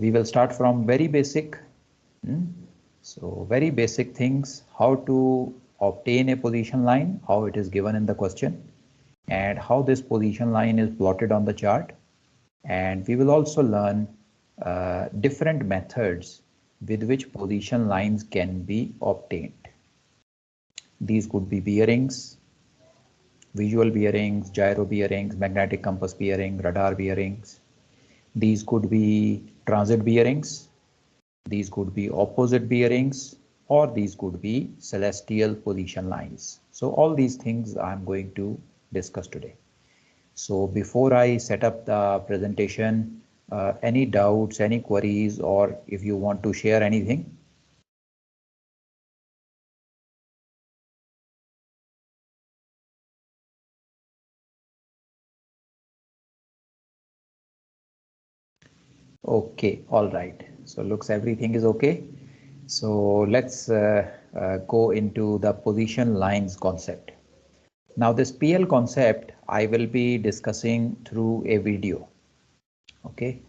we will start from very basic. So very basic things, how to obtain a position line, how it is given in the question, and how this position line is plotted on the chart. And we will also learn different methods with which position lines can be obtained. These could be bearings, visual bearings, gyro bearings, magnetic compass bearing, radar bearings. These could be transit bearings. These could be opposite bearings, or these could be celestial position lines. So all these things I'm going to discuss today. So before I set up the presentation, any doubts, any queries, or if you want to share anything? Okay, all right. So looks everything is okay. So let's go into the position lines concept. Now this PL concept I will be discussing through a video. Okay,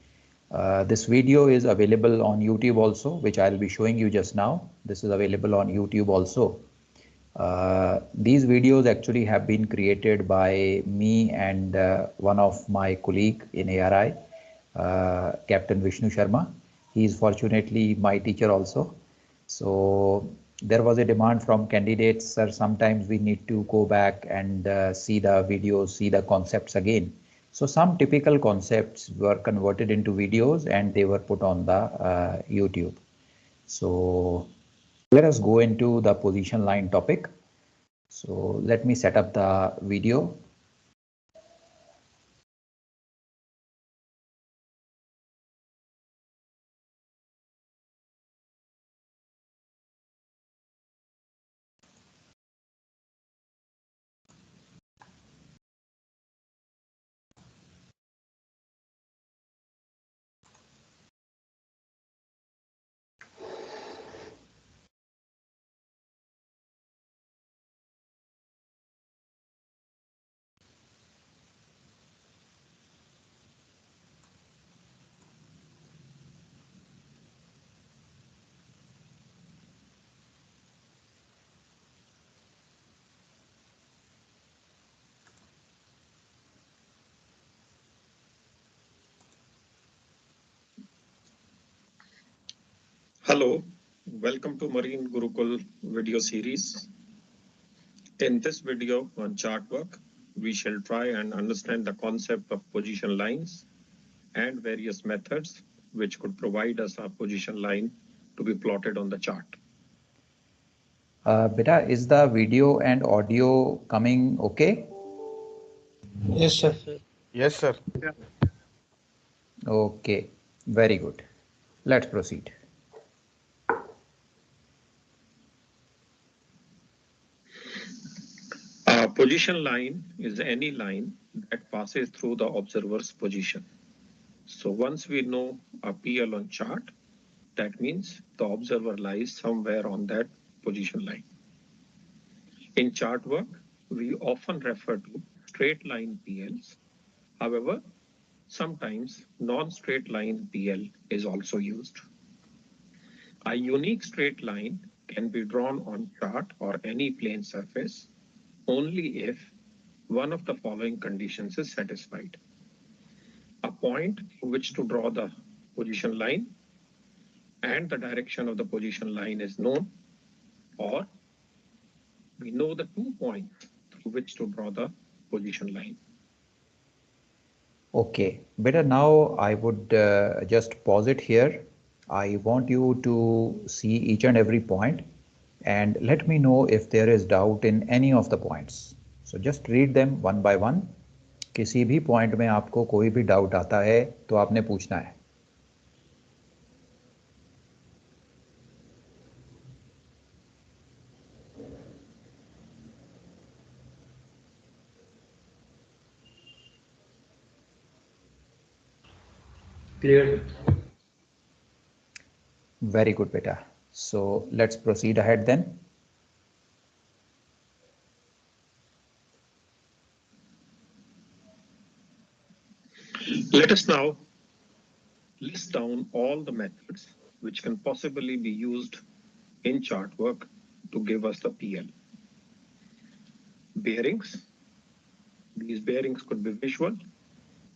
this video is available on YouTube also, which I'll be showing you just now. This is available on YouTube also. These videos actually have been created by me and one of my colleague in ARI, Captain Vishnu Sharma. He is fortunately my teacher also. So there was a demand from candidates, sir, sometimes we need to go back and see the videos, see the concepts again. So some typical concepts were converted into videos and they were put on the YouTube. So let us go into the position line topic. So let me set up the video. Hello, welcome to Marine Gurukul video series. In this video on chart work, we shall try and understand the concept of position lines and various methods which could provide us a position line to be plotted on the chart. Beta, is the video and audio coming okay? Yes, sir. Yes, sir. Okay, very good. Let's proceed. A position line is any line that passes through the observer's position. So once we know a PL on chart, that means the observer lies somewhere on that position line. In chart work, we often refer to straight line PLs. However, sometimes non-straight line PL is also used. A unique straight line can be drawn on chart or any plane surface only if one of the following conditions is satisfied. A point in which to draw the position line and the direction of the position line is known, or we know the 2 points through which to draw the position line. Okay, better now I would just pause it here. I want you to see each and every point and let me know if there is doubt in any of the points. So just read them one by one. किसी भी point में आपको कोई भी doubt आता है तो आपने पूछना है. Clear. Very good, beta. So let's proceed ahead then. Let us now list down all the methods which can possibly be used in chart work to give us the PL. Bearings. These bearings could be visual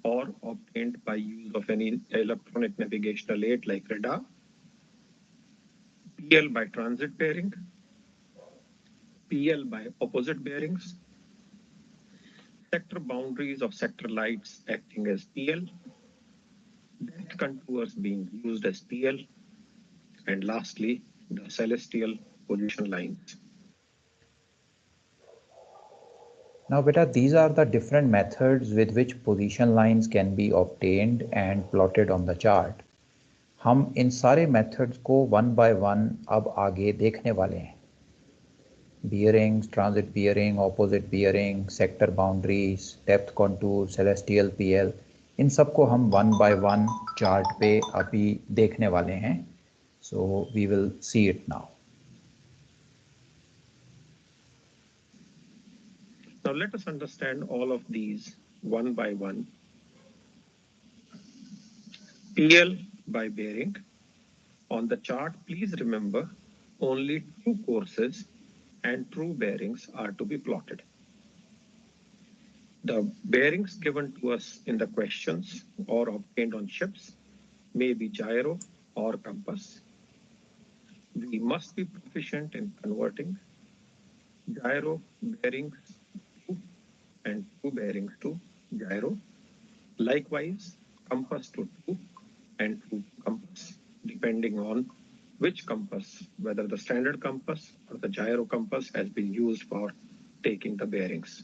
or obtained by use of any electronic navigational aid like radar. PL by transit bearing. PL by opposite bearings. Sector boundaries of sector lights acting as PL. Depth contours being used as PL. And lastly, the celestial position lines. Now beta, these are the different methods with which position lines can be obtained and plotted on the chart. हम इन सारे methods को one by one अब आगे देखने वाले हैं. Bearings, transit bearing, opposite bearing, sector boundaries, depth contour, celestial PL, इन सबको हम वन बाय वन चार्ट पे अभी देखने वाले हैं. So we will see it now. Now let us understand all of these one by one. PL by bearing. On the chart, please remember only two courses and true bearings are to be plotted. The bearings given to us in the questions or obtained on ships may be gyro or compass. We must be proficient in converting gyro bearings to and true bearings to gyro. Likewise, compass to true and true compass, depending on which compass, whether the standard compass or the gyro compass has been used for taking the bearings.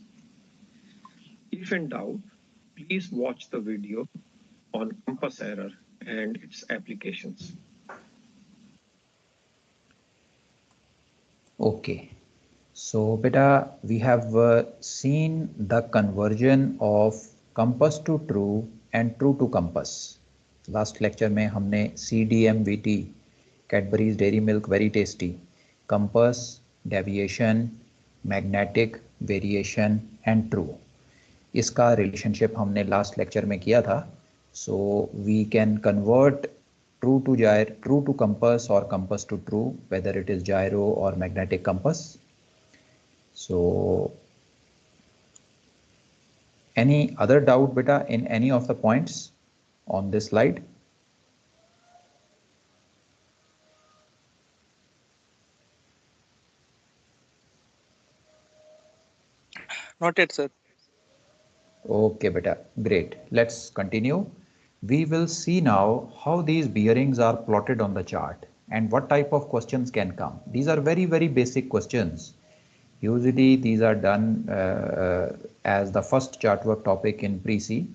If in doubt, please watch the video on compass error and its applications. Okay, so beta, we have seen the conversion of compass to true and true to compass. Last lecture में हमने CDMVT, Cadbury's Dairy Milk Very Tasty, compass, deviation, magnetic, variation and true. इसका relationship हमने last lecture में किया था. So we can convert true to compass or compass to true, whether it is gyro or magnetic compass. So any other doubt beta in any of the points on this slide? Not yet, sir. Okay beta, great. Let's continue. We will see now how these bearings are plotted on the chart and what type of questions can come. These are very, very basic questions. Usually these are done as the first chart work topic in pre-C,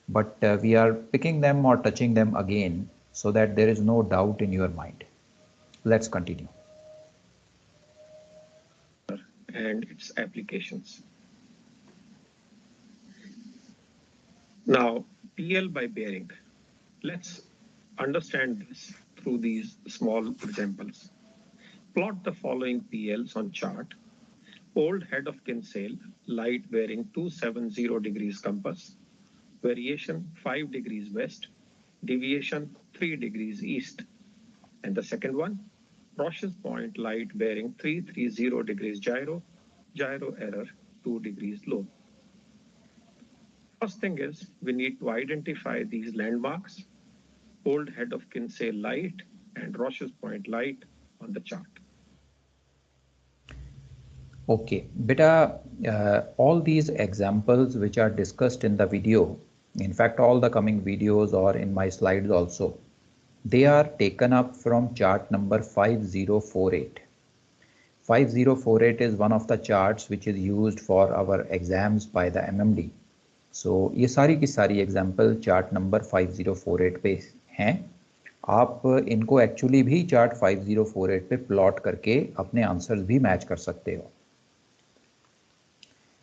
but we are picking them or touching them again so that there is no doubt in your mind. Let's continue. And its applications. Now, PL by bearing. Let's understand this through these small examples. Plot the following PLs on chart. Old head of Kinsale, light bearing 270 degrees compass, variation 5 degrees west, deviation 3 degrees east. And the second one, Roche's Point, light bearing 330 degrees gyro, gyro error 2 degrees low. First thing is, we need to identify these landmarks, Old head of Kinsale light and Roche's Point light on the chart. Okay, beta, all these examples which are discussed in the video, in fact, all the coming videos or in my slides also, they are taken up from chart number 5048. 5048 is one of the charts which is used for our exams by the MMD. So ये सारी की सारी example chart number 5048 पे हैं. आप इनको actually भी chart 5048 पे plot करके अपने answers भी match कर सकते हो.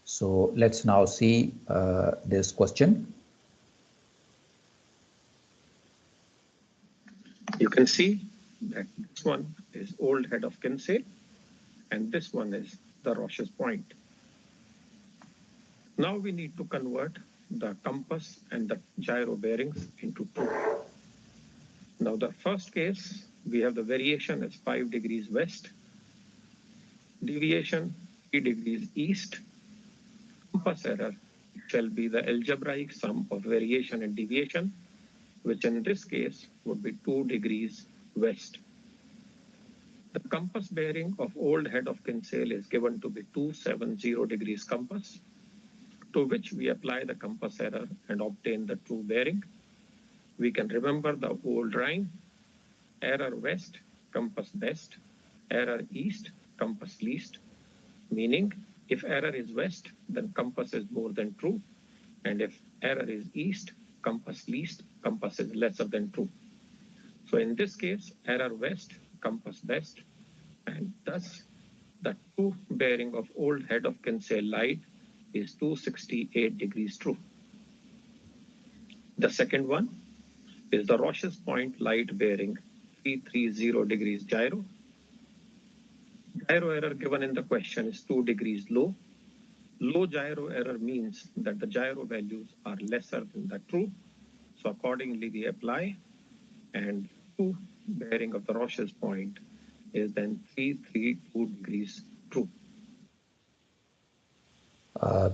So let's now see this question. You can see that this one is Old head of Kinsale and this one is the Roche's Point. Now we need to convert the compass and the gyro bearings into true. Now the first case, we have the variation as 5 degrees west, deviation 3 degrees east. Compass error shall be the algebraic sum of variation and deviation, which in this case would be 2 degrees west. The compass bearing of old head of Kinsale is given to be 270 degrees compass, to which we apply the compass error and obtain the true bearing. We can remember the old rhyme: error west, compass best; error east, compass least. Meaning, if error is west, then compass is more than true. And if error is east, compass least, compass is lesser than true. So in this case, error west, compass best, and thus the true bearing of old head of Kinsale light is 268 degrees true. The second one is the Roche's point light bearing 330 degrees gyro. Gyro error given in the question is 2 degrees low. Low gyro error means that the gyro values are lesser than the true. So accordingly, we apply, and true bearing of the Roche's point is then 332 degrees true.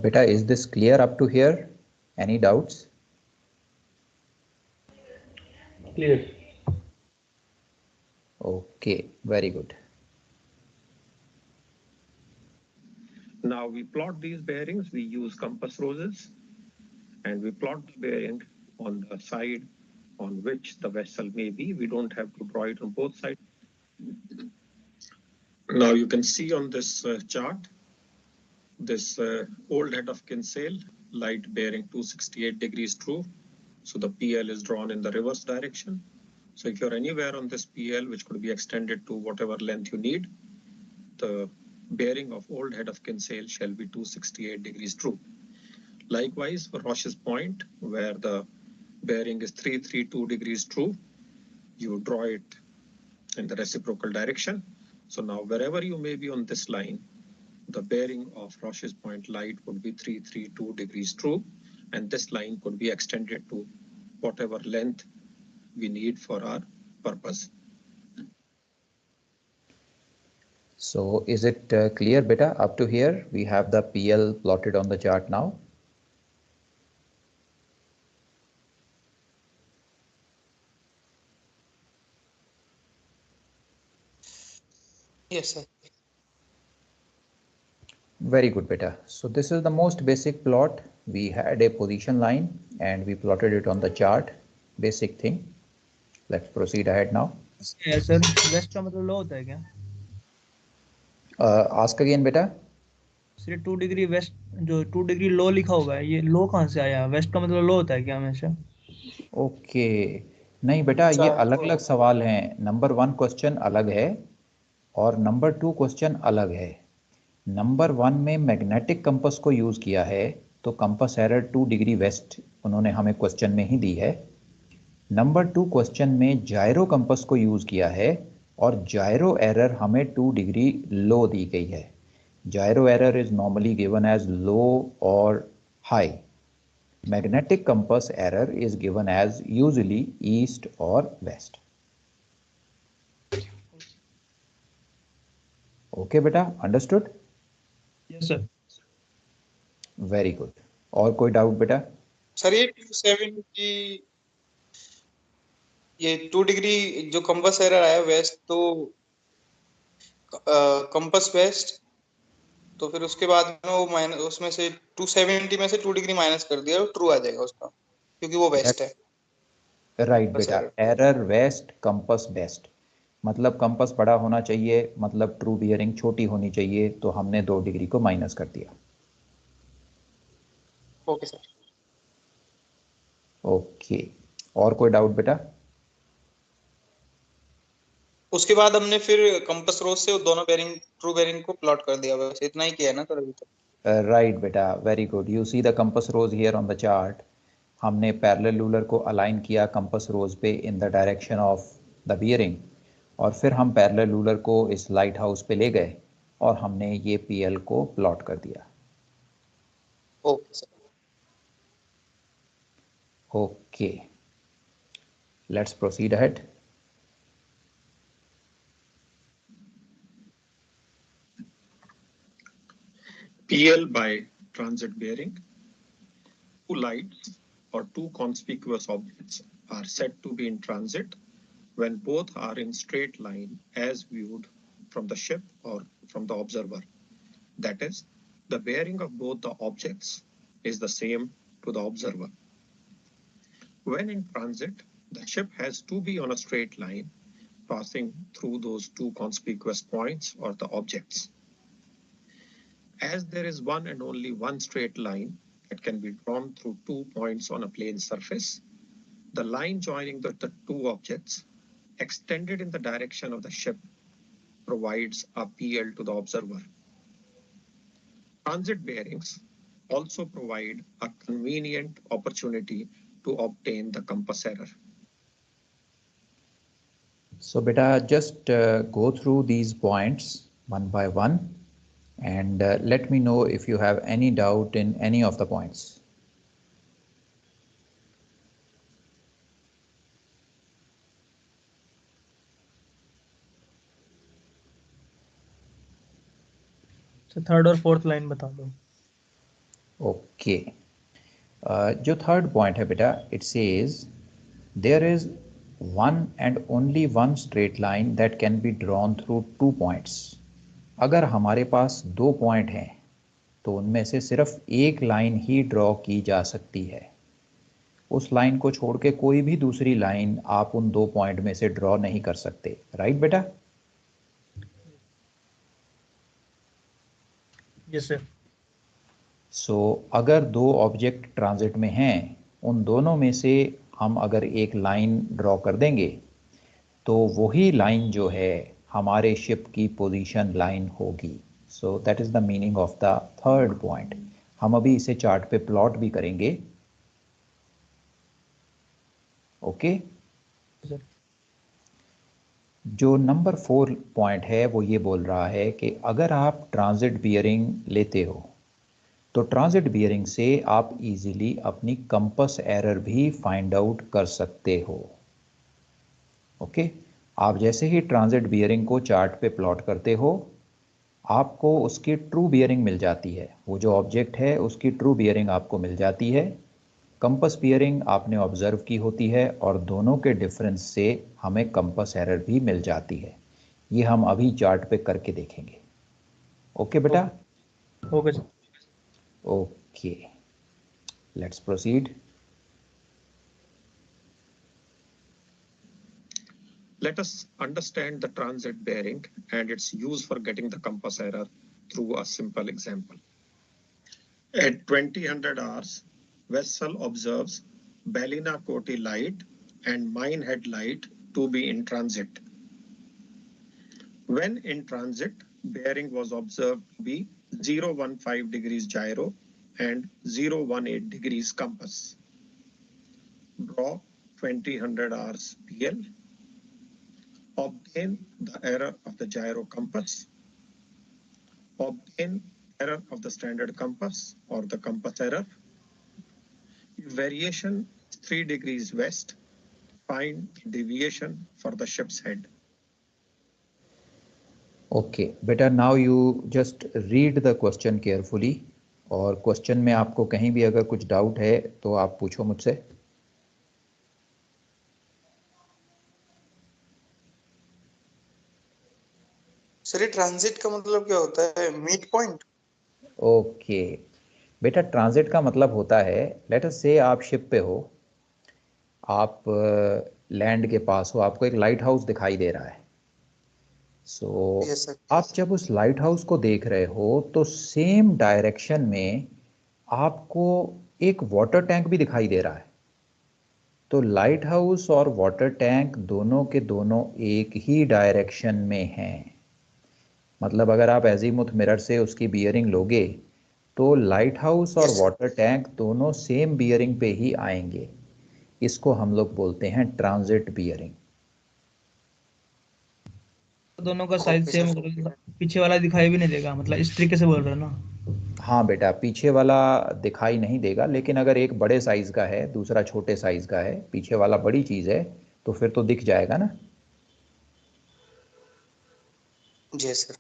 Beta, is this clear up to here? Any doubts? Clear. Okay, very good. Now we plot these bearings. We use compass roses, and we plot the bearing on the side on which the vessel may be. We don't have to draw it on both sides. Now you can see on this chart, this old head of Kinsale, light bearing 268 degrees true. So the PL is drawn in the reverse direction. So if you're anywhere on this PL, which could be extended to whatever length you need, the bearing of old head of Kinsale shall be 268 degrees true. Likewise, for Roche's point, where the bearing is 332 degrees true, you draw it in the reciprocal direction. So now wherever you may be on this line, the bearing of Roche's point light would be 332 degrees true, and this line could be extended to whatever length we need for our purpose. So is it clear, Beta? Up to here, we have the PL plotted on the chart now. Yes, sir. Very good, Beta. So this is the most basic plot. We had a position line and we plotted it on the chart. Basic thing. Let's proceed ahead now. Yes, sir. West का मतलब लो होता है क्या? Ask again, Beta. सिर्फ 2 degree waste, जो 2 degree लो लिखा हुआ है, ये लो कहाँ से आया? वेस्ट का मतलब लो होता है क्या हमेशा? ओके, नहीं बेटा, ये अलग अलग सवाल हैं. नंबर 1 क्वेश्चन अलग है और नंबर 2 क्वेश्चन अलग है. नंबर 1 में मैग्नेटिक कंपास को यूज किया है, तो कंपास एरर 2 डिग्री वेस्ट उन्होंने हमें क्वेश्चन में ही दी है. नंबर 2 क्वेश्चन में जायरो कंपास को यूज किया है और जायरो एरर हमें 2 डिग्री लो दी गई है. Gyro error is normally given as low और high. Magnetic compass error is given as usually east or west. Okay, beta, understood? Yes, sir. Very good. और कोई डाउट बेटा? सर ये 270, ये 2 डिग्री जो कंपास एरर आया वेस्ट, तो compass waste, तो फिर उसके बाद में वो माइनस, उसमें से 270 में से 2 डिग्री माइनस कर दिया, ट्रू आ जाएगा उसका, क्योंकि वो वेस्ट है. राइट बेटा, एरर वेस्ट, कंपास बेस्ट. मतलब कंपास बड़ा होना चाहिए, मतलब ट्रू बियरिंग छोटी होनी चाहिए, तो हमने 2 डिग्री को माइनस कर दिया. Okay sir. ओके, और कोई डाउट बेटा? उसके बाद हमने फिर कंपास रोज से दोनों बेरिंग, ट्रू बेरिंग को प्लॉट कर दिया. बस इतना ही किया है ना सर अभी तक? राइट बेटा, very good. You see the compass rose here on the chart. हमने पैरेलल रूलर को अलाइन किया कंपास रोज पे in the direction of the bearing, और फिर हम पैरेलल रूलर को इस लाइट हाउस पे ले गए और हमने ये पीएल को प्लॉट कर दिया. Okay sir. Okay, let's proceed ahead. PL by transit bearing. Two lights or two conspicuous objects are said to be in transit when both are in straight line as viewed from the ship or from the observer. That is, the bearing of both the objects is the same to the observer. When in transit, the ship has to be on a straight line, passing through those two conspicuous points or the objects. As there is one and only one straight line that can be drawn through 2 points on a plane surface, the line joining the two objects extended in the direction of the ship provides a PL to the observer. Transit bearings also provide a convenient opportunity to obtain the compass error. So beta, just go through these points one by one and let me know if you have any doubt in any of the points. तो third और fourth line बता दो. Okay, जो third point है बेटा, it says there is one and only one straight line that can be drawn through 2 points. अगर हमारे पास 2 point हैं तो उनमें से सिर्फ एक लाइन ही ड्रॉ की जा सकती है. उस लाइन को छोड़ के कोई भी दूसरी लाइन आप उन 2 पॉइंट में से ड्रॉ नहीं कर सकते. राइट बेटा? Yes sir. सो अगर 2 ऑब्जेक्ट ट्रांजिट में हैं, उन दोनों में से हम अगर एक लाइन ड्रॉ कर देंगे तो वही लाइन जो है हमारे शिप की पोजीशन लाइन होगी. So that is the meaning of the third point. हम अभी इसे चार्ट पे प्लॉट भी करेंगे. ओके, जो नंबर 4 पॉइंट है वो ये बोल रहा है कि अगर आप ट्रांजिट बियरिंग लेते हो तो ट्रांजिट बियरिंग से आप इजीली अपनी कंपास एरर भी फाइंड आउट कर सकते हो. ओके, आप जैसे ही ट्रांजिट बियरिंग को चार्ट पे प्लॉट करते हो, आपको उसकी ट्रू बियरिंग मिल जाती है. वो जो ऑब्जेक्ट है उसकी ट्रू बियरिंग आपको मिल जाती है. कंपास बियरिंग आपने ऑब्जर्व की होती है और दोनों के डिफरेंस से हमें कंपास एरर भी मिल जाती है. ये हम अभी चार्ट पे करके देखेंगे. ओके बेटा? Okay sir. Okay, let's proceed. Let us understand the transit bearing and its use for getting the compass error through a simple example. At 2000 hours, vessel observes Ballina Koti light and Minehead light to be in transit. When in transit, bearing was observed to be 015 degrees gyro and 018 degrees compass. Draw 2000 hours PL. Obtain the error of the gyro compass. Obtain error of the standard compass or the compass error. If variation is 3 degrees west, find deviation for the ship's head. Okay बेटा, now you just read the question carefully, और question में आपको कहीं भी अगर कुछ doubt है तो आप पूछो मुझसे. सर ये ट्रांजिट का मतलब क्या होता है? Meet point? ओके बेटा, ट्रांजिट का मतलब होता है, लेट अस से आप शिप पे हो, आप लैंड के पास हो, आपको एक लाइट हाउस दिखाई दे रहा है. So yes sir. आप जब उस लाइट हाउस को देख रहे हो तो सेम डायरेक्शन में आपको एक वाटर टैंक भी दिखाई दे रहा है. तो लाइट हाउस और वाटर टैंक दोनों के दोनों एक ही डायरेक्शन में हैं. मतलब अगर आप एजीमुथ मिरर से उसकी बियरिंग लोगे तो लाइट हाउस और Yes. वाटर टैंक दोनों सेम बियरिंग पे ही आएंगे. इसको हम लोग बोलते हैं ट्रांजिट बियरिंग. दोनों का साइज Okay, सेम sir. होगा, पीछे वाला दिखाई भी नहीं देगा. मतलब इस तरीके से बोल रहे हो ना? हाँ बेटा, पीछे वाला दिखाई नहीं देगा, लेकिन अगर एक बड़े साइज का है, दूसरा छोटे साइज का है, पीछे वाला बड़ी चीज है तो फिर तो दिख जाएगा ना. जी सर.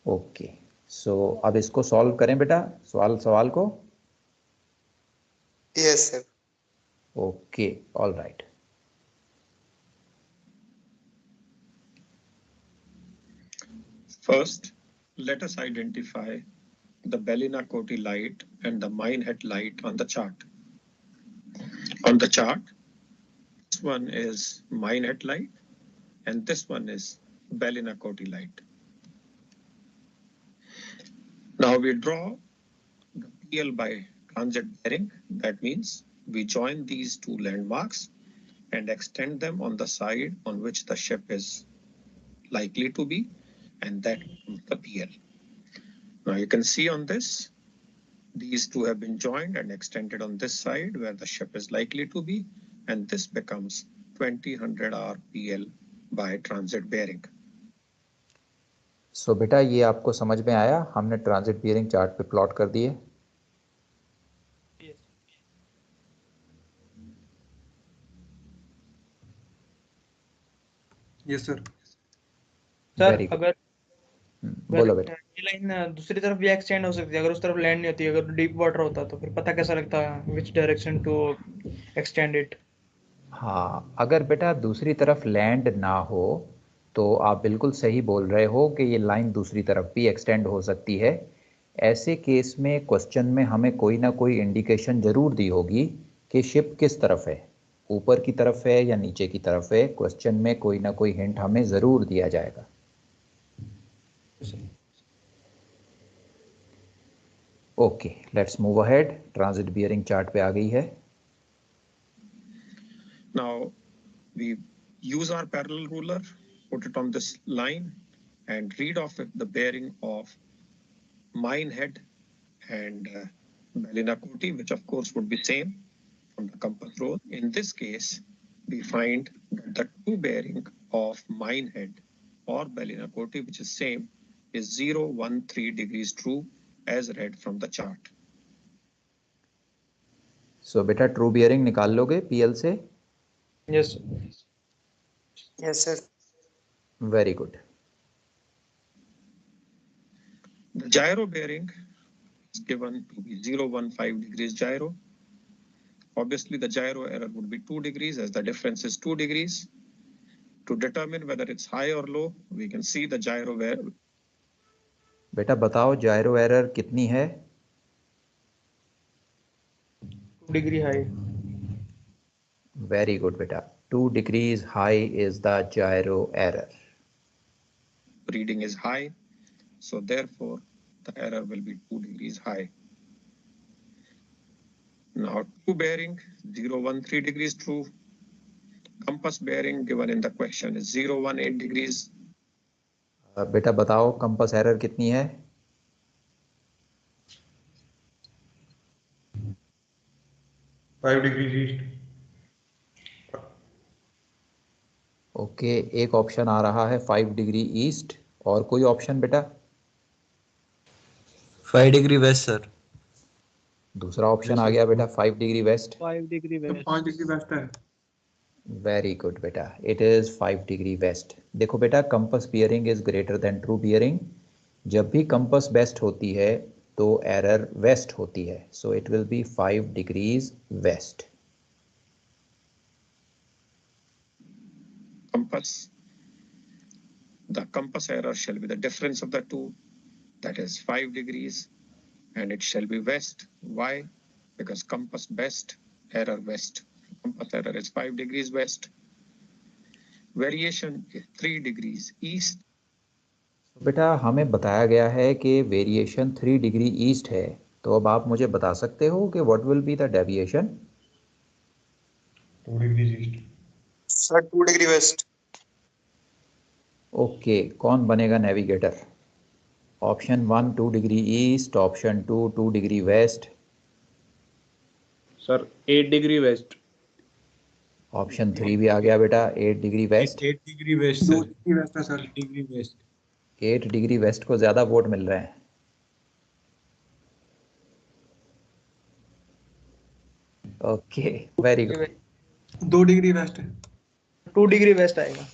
ओके, सो अब इसको सॉल्व करें बेटा, सवाल को। Yes sir. Okay, all right. First, let us identify the Bellina-Coty light and the Minehead light on the chart. On the chart, this one is Minehead light and this one is Bellina-Coty light. Now we draw the PL by transit bearing. That means we join these two landmarks and extend them on the side on which the ship is likely to be, and that becomes the PL. Now you can see on this, these two have been joined and extended on this side where the ship is likely to be, and this becomes 2000 RPL by transit bearing. सो बेटा ये आपको समझ में आया, हमने transit bearing chart पे plot कर दिए। Yes sir. Sir Very good. अगर बोलो बेटा। ये लाइन दूसरी तरफ भी एक्सटेंड हो सकती है, अगर उस तरफ लैंड नहीं होती, अगर डीप वाटर होता तो फिर पता कैसा लगता है which direction to extend it? हाँ, अगर बेटा दूसरी तरफ लैंड ना हो तो आप बिल्कुल सही बोल रहे हो कि ये लाइन दूसरी तरफ भी एक्सटेंड हो सकती है। ऐसे केस में क्वेश्चन में हमें कोई ना कोई इंडिकेशन ज़रूर दी होगी कि शिप किस तरफ है, ऊपर की तरफ है या नीचे की तरफ है। क्वेश्चन में कोई ना कोई हिंट हमें ज़रूर दिया जाएगा। Okay, let's move ahead. Transit bearing chart पे आ गई है। Now we use our parallel ruler, put it on this line and read off the bearing of Minehead and Bellina-Coty, which of course would be same from the compass rule. In this case, we find that the true bearing of Minehead or Bellina-Coty, which is same, is 013 degrees true as read from the chart. सो बेटा true bearing निकाल लोगे PL से? Yes yes sir. Very good. The gyro bearing is given to be 015 degrees gyro. Obviously, the gyro error would be 2 degrees as the difference is 2 degrees. To determine whether it's high or low, we can see the gyro error. बेटा बताओ जायरो error कितनी है? 2 degree high. Very good बेटा, 2 degrees high is the gyro error. Reading is high, so therefore the error will be 2 degrees high. Now true bearing 013 degrees true. Compass bearing given in the question is 018 degrees. बेटा बताओ compass error कितनी है? 5 degree east. Okay, एक option आ रहा है 5 degree east, और कोई option बेटा? 5 डिग्री वेस्ट सर। दूसरा ऑप्शन आ गया बेटा 5 डिग्री वेस्ट। 5 डिग्री तो 5 डिग्री वेस्ट है। वेरी गुड बेटा, इट इज़ 5 डिग्री वेस्ट। देखो बेटा, compass bearing is greater than true bearing. जब भी कंपास बेस्ट होती है तो एरर वेस्ट होती है, so it will be 5 degrees west. Compass. The compass error shall be the difference of the two, that is 5 degrees, and it shall be west. Why? Because compass best, error west. Compass error is 5 degrees west. Variation is 3 degrees east. बेटा हमें बताया गया है कि variation 3 degree east है, तो अब आप मुझे बता सकते हो कि what will be the deviation? 2 degree east. Sir 2 degree west. Okay, कौन बनेगा navigator? Option 1 2 degree east, option 2 2 degree west, sir 8 degree west. Option 3 भी आ गया बेटा 8 degree west. 8 degree west sir. 2 degree west है sir. Degree west. 8 degree west को ज़्यादा vote मिल रहे हैं। Okay, very good. 2 degree west है। 2 डिग्री वेस्ट आएगा।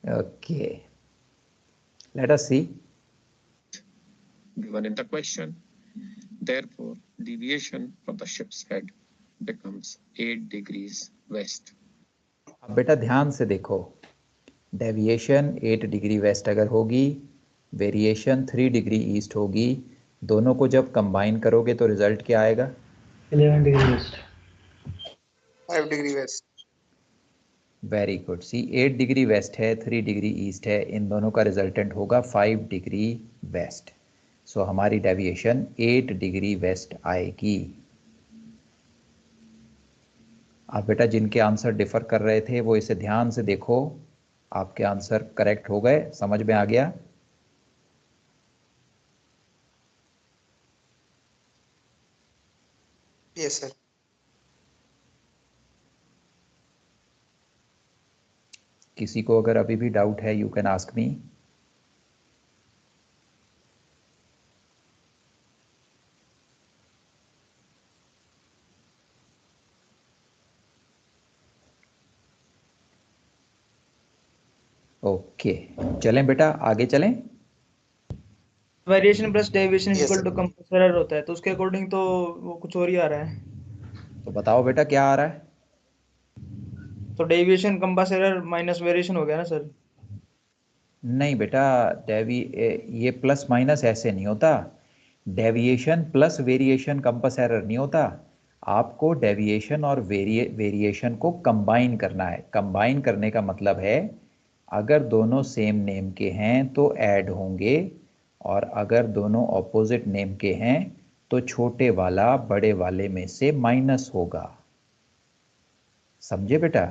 Okay, Let us see. Given in the question. Therefore, deviation for the ship's head becomes 8 degrees west. अब बेटा ध्यान से देखो, डेविएशन 8 डिग्री वेस्ट अगर होगी, वेरिएशन 3 डिग्री ईस्ट होगी, दोनों को जब कंबाइन करोगे तो रिजल्ट क्या आएगा? 11 degree west, 5 degree west. Very good. C 8 degree west है, 3 डिग्री ईस्ट है, इन दोनों का रिजल्टेंट होगा 5 डिग्री वेस्ट। सो हमारी डेविएशन 8 डिग्री वेस्ट आएगी। आप बेटा जिनके आंसर डिफर कर रहे थे वो इसे ध्यान से देखो, आपके आंसर करेक्ट हो गए, समझ में आ गया? Yes sir. किसी को अगर अभी भी डाउट है, you can ask me. Okay, चलें बेटा, आगे चलें। Variation plus deviation Yes, equal sir. To compass error होता है, तो उसके अकॉर्डिंग तो वो कुछ और ही आ रहा है। तो बताओ बेटा क्या आ रहा है? तो deviation compass error minus variation हो गया ना सर? नहीं बेटा, ये प्लस माइनस ऐसे नहीं होता। Deviation plus variation compass error नहीं होता। आपको डेविएशन और वेरिएशन को कंबाइन करना है। कंबाइन करने का मतलब है अगर दोनों सेम नेम के हैं तो ऐड होंगे, और अगर दोनों ऑपोजिट नेम के हैं तो छोटे वाला बड़े वाले में से माइनस होगा। समझे बेटा?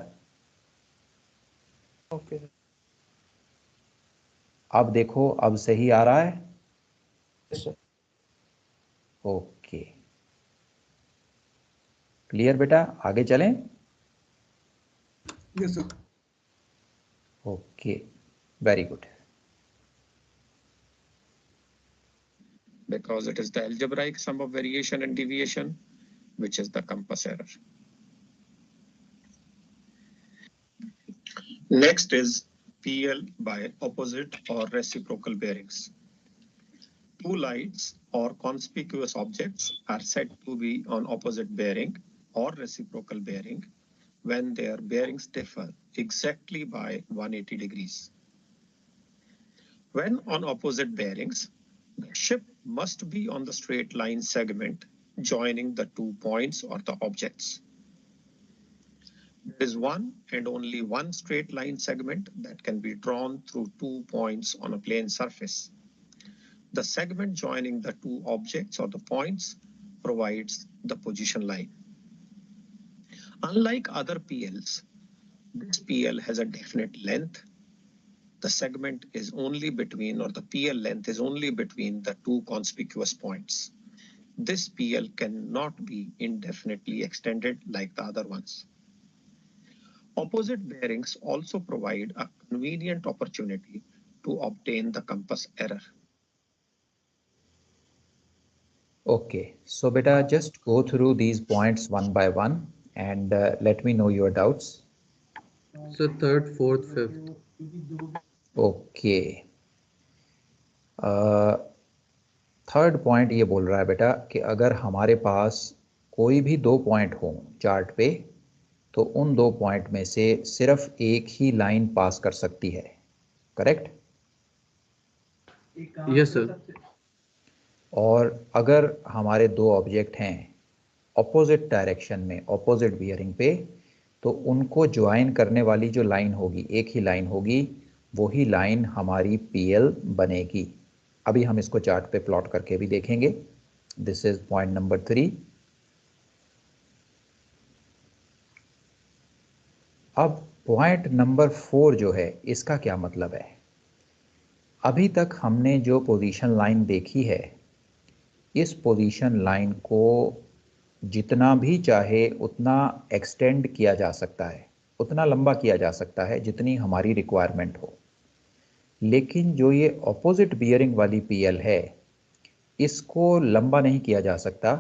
Okay sir. अब देखो, अब सही आ रहा है? Yes sir. ओके, क्लियर बेटा, आगे चलें। Yes sir. Okay, very good. Because it is the algebraic sum of variation and deviation, which is the compass error. Next is PL by opposite or reciprocal bearings. Two lights or conspicuous objects are said to be on opposite bearing or reciprocal bearing when their bearings differ exactly by 180 degrees. When on opposite bearings, the ship must be on the straight line segment joining the 2 points or the objects. There is one and only one straight line segment that can be drawn through 2 points on a plane surface. The segment joining the 2 objects or the points provides the position line. Unlike other PLs, this PL has a definite length. The segment is only between, or the PL length is only between the 2 conspicuous points. This PL cannot be indefinitely extended like the other ones. Opposite bearings also provide a convenient opportunity to obtain the compass error. Okay, so beta, just go through these points one by one and let me know your doubts. So third, fourth, fifth. Okay. Third point ये बोल रहा है बेटा कि अगर हमारे पास कोई भी 2 पॉइंट हो चार्ट पे, तो उन 2 पॉइंट में से सिर्फ एक ही लाइन पास कर सकती है। करेक्ट? Yes sir. और अगर हमारे 2 ऑब्जेक्ट हैं ऑपोजिट डायरेक्शन में, ऑपोजिट बियरिंग पे, तो उनको ज्वाइन करने वाली जो लाइन होगी, एक ही लाइन होगी, वही लाइन हमारी PL बनेगी। अभी हम इसको चार्ट पे प्लॉट करके भी देखेंगे। This is point number 3। अब पॉइंट नंबर 4 जो है, इसका क्या मतलब है? अभी तक हमने जो पोजीशन लाइन देखी है, इस पोजीशन लाइन को जितना भी चाहे उतना एक्सटेंड किया जा सकता है, उतना लंबा किया जा सकता है जितनी हमारी रिक्वायरमेंट हो। लेकिन जो ये ऑपोजिट बियरिंग वाली PL है, इसको लंबा नहीं किया जा सकता।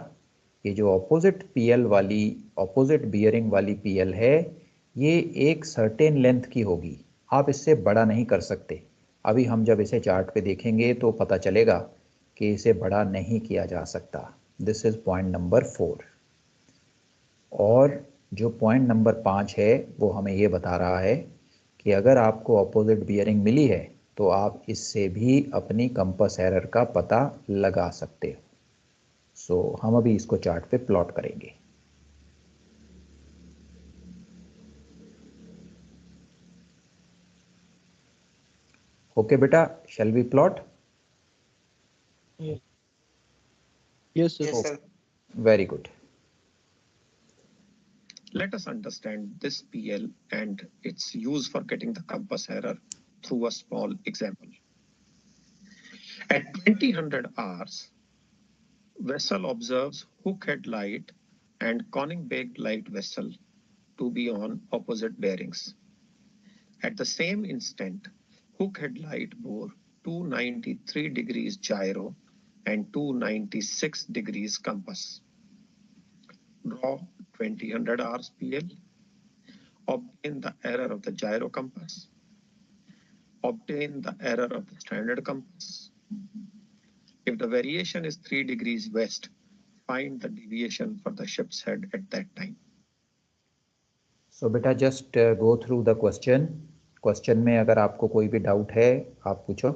ये जो ऑपोजिट बियरिंग वाली PL है, ये एक सर्टेन लेंथ की होगी, आप इससे बड़ा नहीं कर सकते। अभी हम जब इसे चार्ट पे देखेंगे तो पता चलेगा कि इसे बड़ा नहीं किया जा सकता। This is point number 4। और जो पॉइंट नंबर 5 है वो हमें ये बता रहा है कि अगर आपको अपोजिट बियरिंग मिली है तो आप इससे भी अपनी कंपास एरर का पता लगा सकते हो। सो हम अभी इसको चार्ट पे प्लॉट करेंगे। ओके बेटा, shall we plot? Yes, sir. Yes, sir. Very good. Let us understand this PL and its use for getting the compass error through a small example. At 2000 hours, vessel observes hook head light and conning baked light vessel to be on opposite bearings. At the same instant, hook head light bore 293 degrees gyro and 296 degrees compass. Draw 2000 hours PL. Obtain the error of the gyro compass. Obtain the error of the standard compass. If the variation is 3 degrees west, find the deviation for the ship's head at that time. सो बेटा just go through the question. Question में अगर आपको कोई भी doubt है आप पूछो।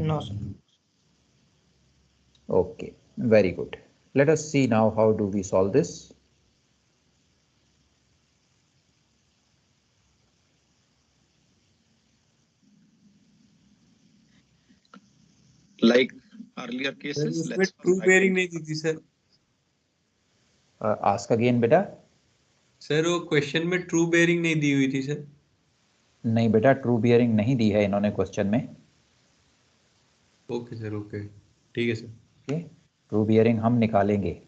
No, sir. Okay, very good. Let us see now how do we solve this. Like earlier sir cases, उसमें let's ट्रू first बेयरिंग नहीं दी थी सर। आस्क अगेन बेटा। सर वो क्वेश्चन में ट्रू बेयरिंग नहीं दी हुई थी सर। नहीं बेटा, ट्रू बियरिंग नहीं दी है इन्होंने क्वेश्चन में। ओके सर, ओके, ठीक है सर। ओके, ट्रू बियरिंग हम निकालेंगे।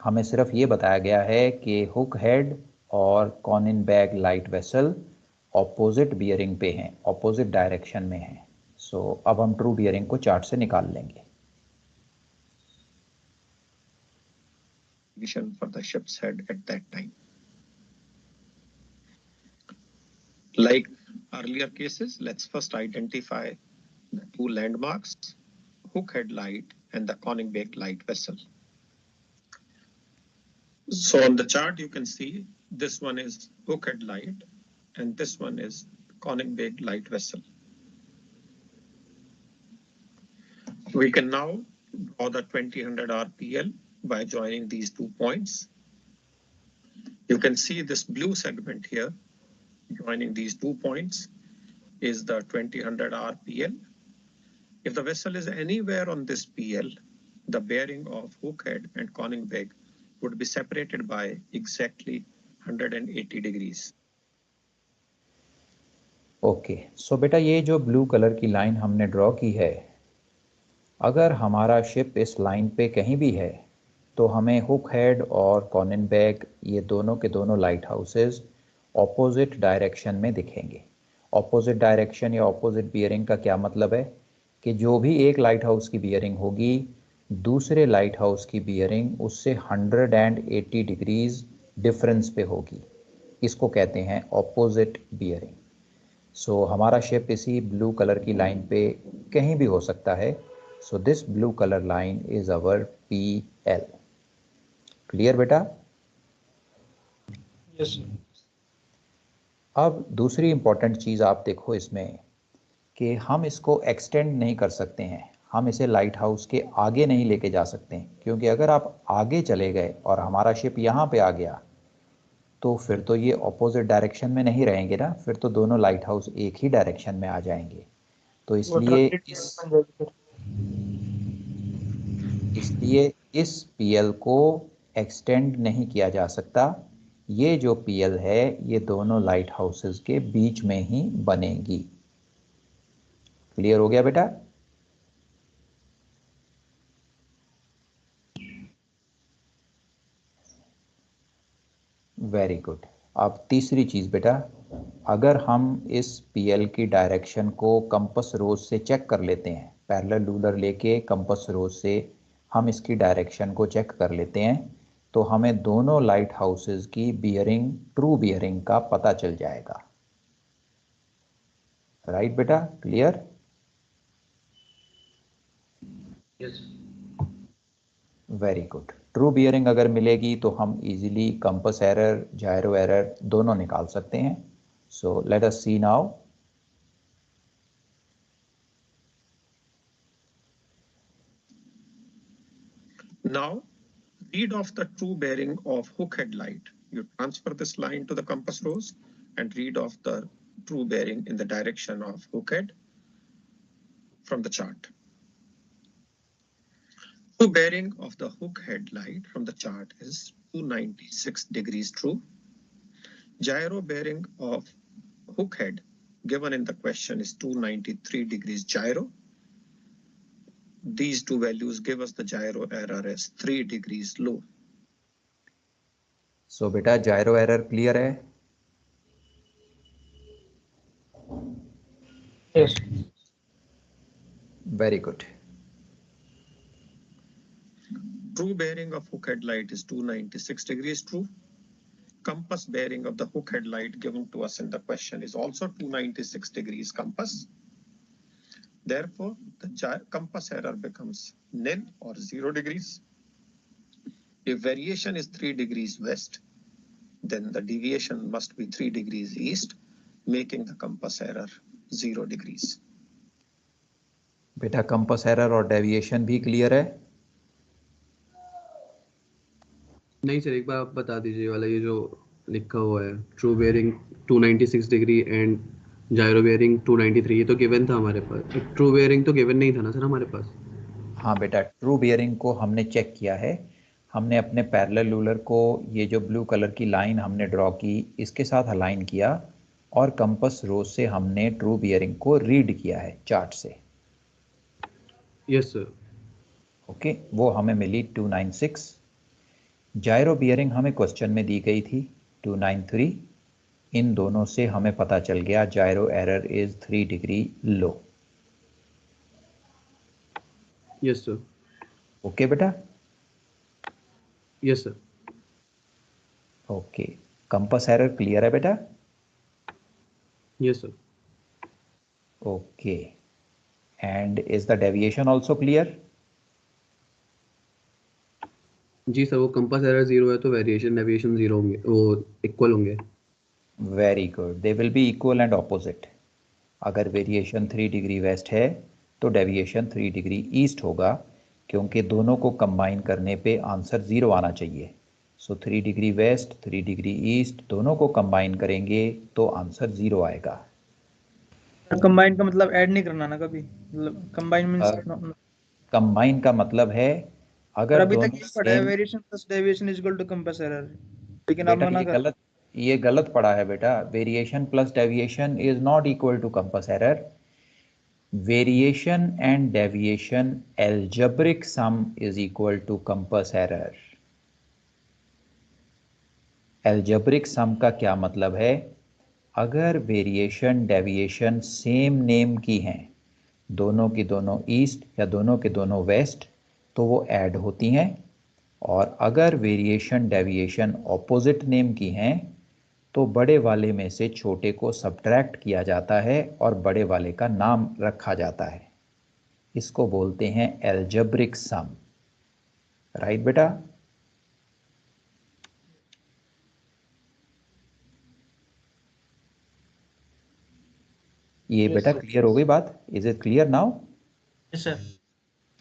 हमें सिर्फ ये बताया गया है कि हुक हेड और Coningbeg light vessel opposite bearing पे हैं, ऑपोजिट डायरेक्शन में हैं। सो अब हम ट्रू बियरिंग को चार्ट से निकाल लेंगे। vision for the ship's head at that time. Like earlier cases, let's first identify the two landmarks, hook head light and the conning baked light vessel. So on the chart, you can see this one is hook head light and this one is conning baked light vessel. We can now draw the 2000 RPL by joining these 2 points. You can see this blue segment here, joining these 2 points is the 2000 RPL. If the vessel is anywhere on this PL, the bearing of hook head and conning bag would be separated by exactly 180 degrees. Okay, सो बेटा ये जो blue colour की line हमने draw की है, अगर हमारा ship इस लाइन पे कहीं भी है तो हमें हुक हेड और कॉनिन बैग ये दोनों के दोनों लाइट हाउसेस ऑपोजिट डायरेक्शन में दिखेंगे। ऑपोजिट डायरेक्शन या ऑपोजिट बियरिंग का क्या मतलब है कि जो भी एक लाइट हाउस की बियरिंग होगी दूसरे लाइट हाउस की बियरिंग उससे 180 डिग्रीज डिफरेंस पे होगी। इसको कहते हैं ऑपोजिट बियरिंग। सो हमारा शिप इसी ब्लू कलर की लाइन पे कहीं भी हो सकता है। So this blue colour line is our PL। Clear बेटा? Yes, sir. अब दूसरी इंपॉर्टेंट चीज़ आप देखो इसमें कि हम इसको एक्सटेंड नहीं कर सकते हैं, हम इसे लाइट हाउस के आगे नहीं लेके जा सकते हैं, क्योंकि अगर आप आगे चले गए और हमारा शिप यहाँ पे आ गया तो फिर तो ये ऑपोजिट डायरेक्शन में नहीं रहेंगे ना, फिर तो दोनों लाइट हाउस एक ही डायरेक्शन में आ जाएंगे। तो वो इसलिए ट्रांजिट बन जाएगी फिर। इसलिए इस PL को एक्सटेंड नहीं किया जा सकता। ये जो PL है ये दोनों लाइट हाउसेस के बीच में ही बनेगी। क्लियर हो गया बेटा? Very good. अब तीसरी चीज़ बेटा, अगर हम इस PL की डायरेक्शन को कंपास रोज से चेक कर लेते हैं, पैरेलल रूलर लेके कंपास रोज से हम इसकी डायरेक्शन को चेक कर लेते हैं, तो हमें दोनों लाइट हाउसेज की बियरिंग, ट्रू बियरिंग का पता चल जाएगा। राइट बेटा, clear? Yes. Very good. True bearing अगर मिलेगी तो हम इजीली कंपास एरर, जायरो एरर दोनों निकाल सकते हैं। So let us see now. Now, read off the true bearing of hook head light. You transfer this line to the compass rose and read off the true bearing in the direction of hook head from the chart. True bearing of the hook head light from the chart is 296 degrees true. Gyro bearing of hook head given in the question is 293 degrees gyro. These two values give us the gyro error as 3 degrees low. सो बेटा जायरो error clear है? Yes. Very good. True bearing of hook head light is 296 degrees true. Compass bearing of the hook head light given to us in the question is also 296 degrees compass. Therefore, the compass error becomes nil or 0 degrees. If variation is 3 degrees west, then the deviation must be 3 degrees east, making the compass error 0 degrees. बेटा compass error और deviation भी clear है? नहीं sir, एक बार आप बता दीजिए वाला ये जो लिखा हुआ है true bearing 296 degree and gyro bearing 293, ये तो गिवन था हमारे पास। ट्रू बेयरिंग तो गिवन नहीं था ना सर हमारे पास? हाँ बेटा, ट्रू बियरिंग को हमने चेक किया है। हमने अपने पैरेलल रूलर को, ये जो ब्लू कलर की लाइन हमने ड्रॉ की, इसके साथ अलाइन किया और कंपास रोज से हमने ट्रू बियरिंग को रीड किया है चार्ट से। Yes sir. ओके, वो हमें मिली 296। जायरो बियरिंग हमें क्वेश्चन में दी गई थी 293। इन दोनों से हमें पता चल गया gyro error is 3 degree low. Yes sir. Okay बेटा? Yes sir. Okay, compass error clear है बेटा? Yes sir. Okay, and is the deviation also clear? जी सर, वो कंपास एरर 0 है तो वेरिएशन डेविएशन 0 होंगे, वो इक्वल होंगे। Very good, they will be equal and opposite. अगर वेरिएशन 3 डिग्री वेस्ट है तो डेविएशन 3 डिग्री ईस्ट होगा, क्योंकि दोनों को कंबाइन करने पे आंसर 0 आना चाहिए। सो 3 डिग्री वेस्ट, 3 डिग्री ईस्ट दोनों को कंबाइन करेंगे तो आंसर 0 आएगा। कंबाइन का मतलब ऐड नहीं करना ना कभी, मतलब कंबाइन मींस कंबाइन का मतलब है अगर अभी तक दोनों ये पढ़ा है same, variation plus deviation is equal to compass error, लेकिन आप बेटा मना कर ये गलत पड़ा है बेटा। Variation plus deviation is not equal to compass error. Variation and deviation algebraic sum is equal to compass error. Algebraic sum का क्या मतलब है? अगर वेरिएशन डेविएशन सेम नेम की हैं, दोनों की दोनों ईस्ट या दोनों के दोनों वेस्ट, तो वो ऐड होती हैं। और अगर वेरिएशन डेविएशन ऑपोजिट नेम की हैं तो बड़े वाले में से छोटे को सब्ट्रैक्ट किया जाता है और बड़े वाले का नाम रखा जाता है। इसको बोलते हैं एल्जेब्रिक सम। राइट बेटा? ये बेटा क्लियर हो गई बात? Is it clear now? Yes sir.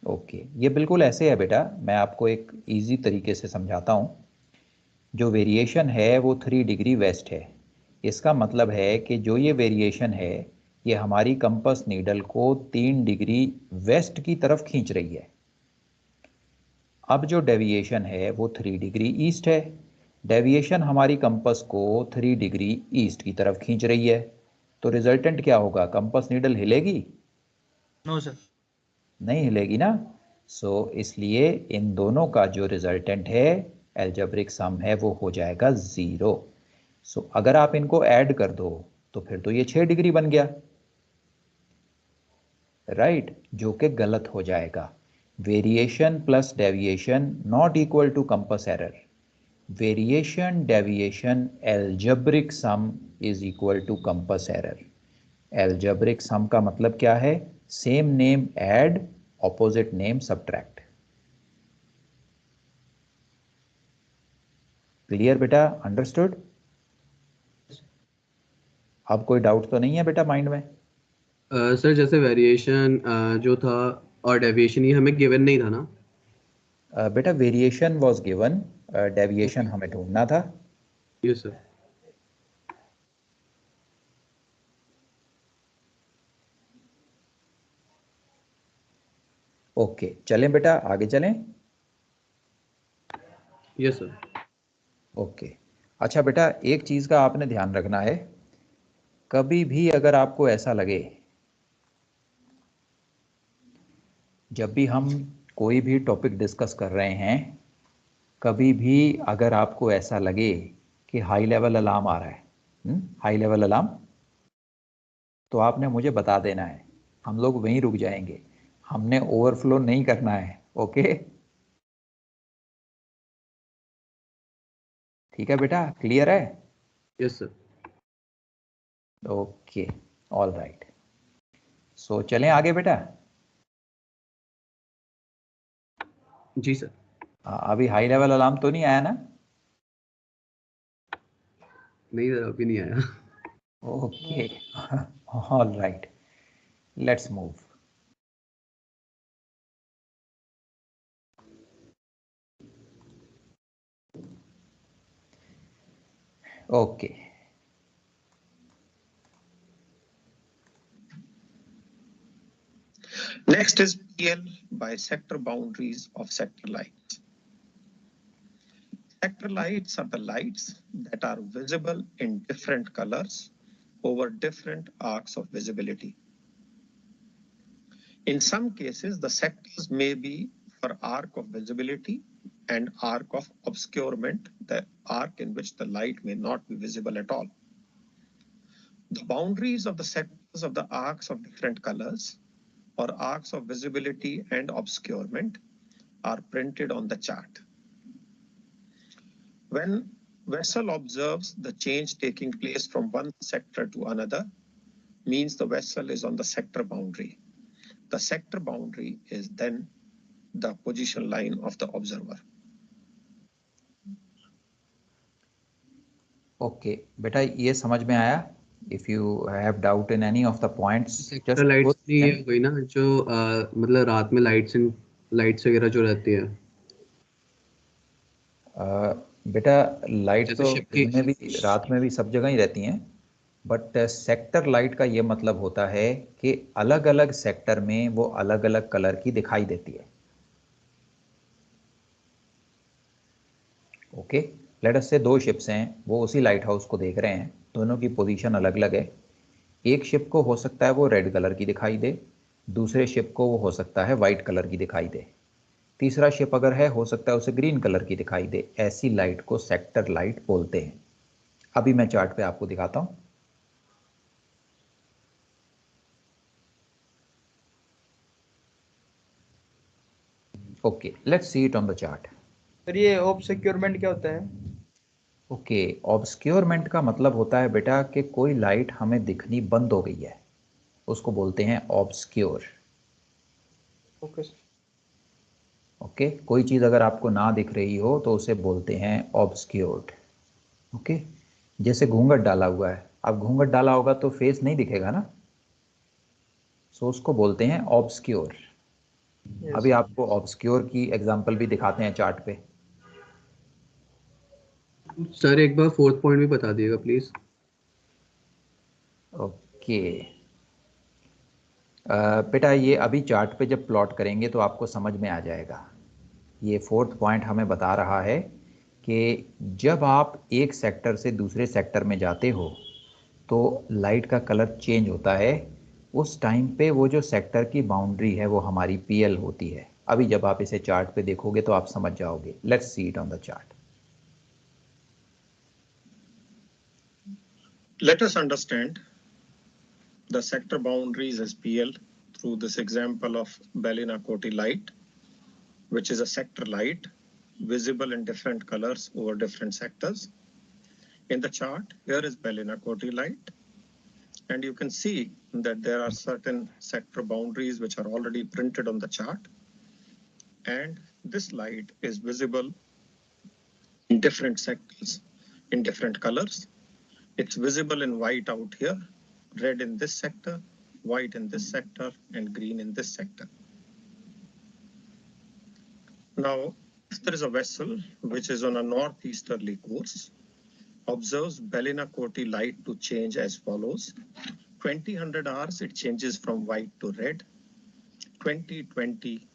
Okay, ये बिल्कुल ऐसे है बेटा, मैं आपको एक इजी तरीके से समझाता हूँ। जो वेरिएशन है वो 3 डिग्री वेस्ट है। इसका मतलब है कि जो ये वेरिएशन है ये हमारी कंपास नीडल को 3 डिग्री वेस्ट की तरफ खींच रही है। अब जो डेविएशन है वो 3 डिग्री ईस्ट है। डेविएशन हमारी कंपास को 3 डिग्री ईस्ट की तरफ खींच रही है, तो रिजल्टेंट क्या होगा? कंपास नीडल हिलेगी? No sir. नहीं हिलेगी ना। सो इसलिए इन दोनों का जो रिजल्टेंट है एल्जेब्रिक सम है वो हो जाएगा 0। सो अगर आप इनको ऐड कर दो तो फिर तो ये 6 डिग्री बन गया, राइट? जो कि गलत हो जाएगा। Variation plus deviation not equal to compass error. Variation deviation algebraic sum is equal to compass error. Algebraic sum का मतलब क्या है? Same name add, opposite name subtract. Clear बेटा? अंडरस्टूड? अब कोई डाउट तो नहीं है बेटा माइंड में? सर जैसे वेरिएशन जो था और डेविएशन ये हमें गिवन नहीं था ना? बेटा वेरिएशन वाज गिवन, डेविएशन हमें ढूंढना था। Yes sir. ओके चलें बेटा, आगे चलें। Yes sir. ओके अच्छा बेटा, एक चीज का आपने ध्यान रखना है, कभी भी अगर आपको ऐसा लगे, जब भी हम कोई भी टॉपिक डिस्कस कर रहे हैं, कभी भी अगर आपको ऐसा लगे कि हाई लेवल अलार्म आ रहा है, हाई लेवल अलार्म, तो आपने मुझे बता देना है, हम लोग वहीं रुक जाएंगे, हमने ओवरफ्लो नहीं करना है। ओके ठीक है बेटा, क्लियर है? Yes sir. Okay all right, so चलें आगे बेटा। जी सर। अभी हाई लेवल अलार्म तो नहीं आया ना? नहीं सर अभी नहीं आया। Okay all right, let's move. Okay Next is PL by sector boundaries of sector lights. Sector lights are the lights that are visible in different colors over different arcs of visibility. In some cases, the sectors may be for arc of visibility and arc of obscurement, the arc in which the light may not be visible at all. The boundaries of the sectors of the arcs of different colors or arcs of visibility and obscurement are printed on the chart. When vessel observes the change taking place from one sector to another, means the vessel is on the sector boundary. The sector boundary is then the position line of the observer. Okay बेटा, ये समझ में आया? If you have doubt in any of the points, sector lights नहीं है कोई ना जो मतलब रात में लाइट्स वगैरह जो रहती है। बेटा लाइट जैसे तो शिप की दिन में भी रात में भी सब जगह ही रहती हैं, बट सेक्टर लाइट का ये मतलब होता है कि अलग अलग सेक्टर में वो अलग अलग कलर की दिखाई देती है। ओके लेट अस से दो शिप्स हैं, वो उसी लाइट हाउस को देख रहे हैं, दोनों की पोजीशन अलग अलग है। एक शिप को हो सकता है वो रेड कलर की दिखाई दे, दूसरे शिप को वो हो सकता है वाइट कलर की दिखाई दे, तीसरा शिप अगर है हो सकता है उसे ग्रीन कलर की दिखाई दे। ऐसी लाइट को सेक्टर लाइट बोलते हैं। अभी मैं चार्ट पे आपको दिखाता हूं। Okay let's see it on the chart. Sir ये ऑब्सक्योरमेंट क्या होता है? ओके ऑब्सक्योरमेंट का मतलब होता है बेटा कि कोई लाइट हमें दिखनी बंद हो गई है, उसको बोलते हैं ऑब्सक्योर। ओके ओके कोई चीज़ अगर आपको ना दिख रही हो तो उसे बोलते हैं ऑब्सक्योर्ड। ओके जैसे घूंघट डाला हुआ है, अब घूंघट डाला होगा तो फेस नहीं दिखेगा ना, सो उसको बोलते हैं ऑब्सक्योर। अभी आपको ऑब्सक्योर की एग्जांपल भी दिखाते हैं चार्ट पे। सर एक बार फोर्थ पॉइंट भी बता दिएगा प्लीज। ओके बेटा ये अभी चार्ट पे जब प्लॉट करेंगे तो आपको समझ में आ जाएगा। ये फोर्थ पॉइंट हमें बता रहा है कि जब आप एक सेक्टर से दूसरे सेक्टर में जाते हो तो लाइट का कलर चेंज होता है, उस टाइम पे वो जो सेक्टर की बाउंड्री है वो हमारी पीएल होती है। अभी जब आप इसे चार्ट पे देखोगे तो आप समझ जाओगे। Let's see it on the chart. Let us understand the sector boundaries as PL through this example of Bellina-Coty light, which is a sector light visible in different colors over different sectors. In the chart, here is Bellina-Coty light, and you can see that there are certain sector boundaries which are already printed on the chart, and this light is visible in different sectors, in different colors. It's visible in white out here, red in this sector, white in this sector, and green in this sector. Now, if there is a vessel which is on a northeasterly course, observes Bellina-Coty light to change as follows. 2000 hours, it changes from white to red. 2020,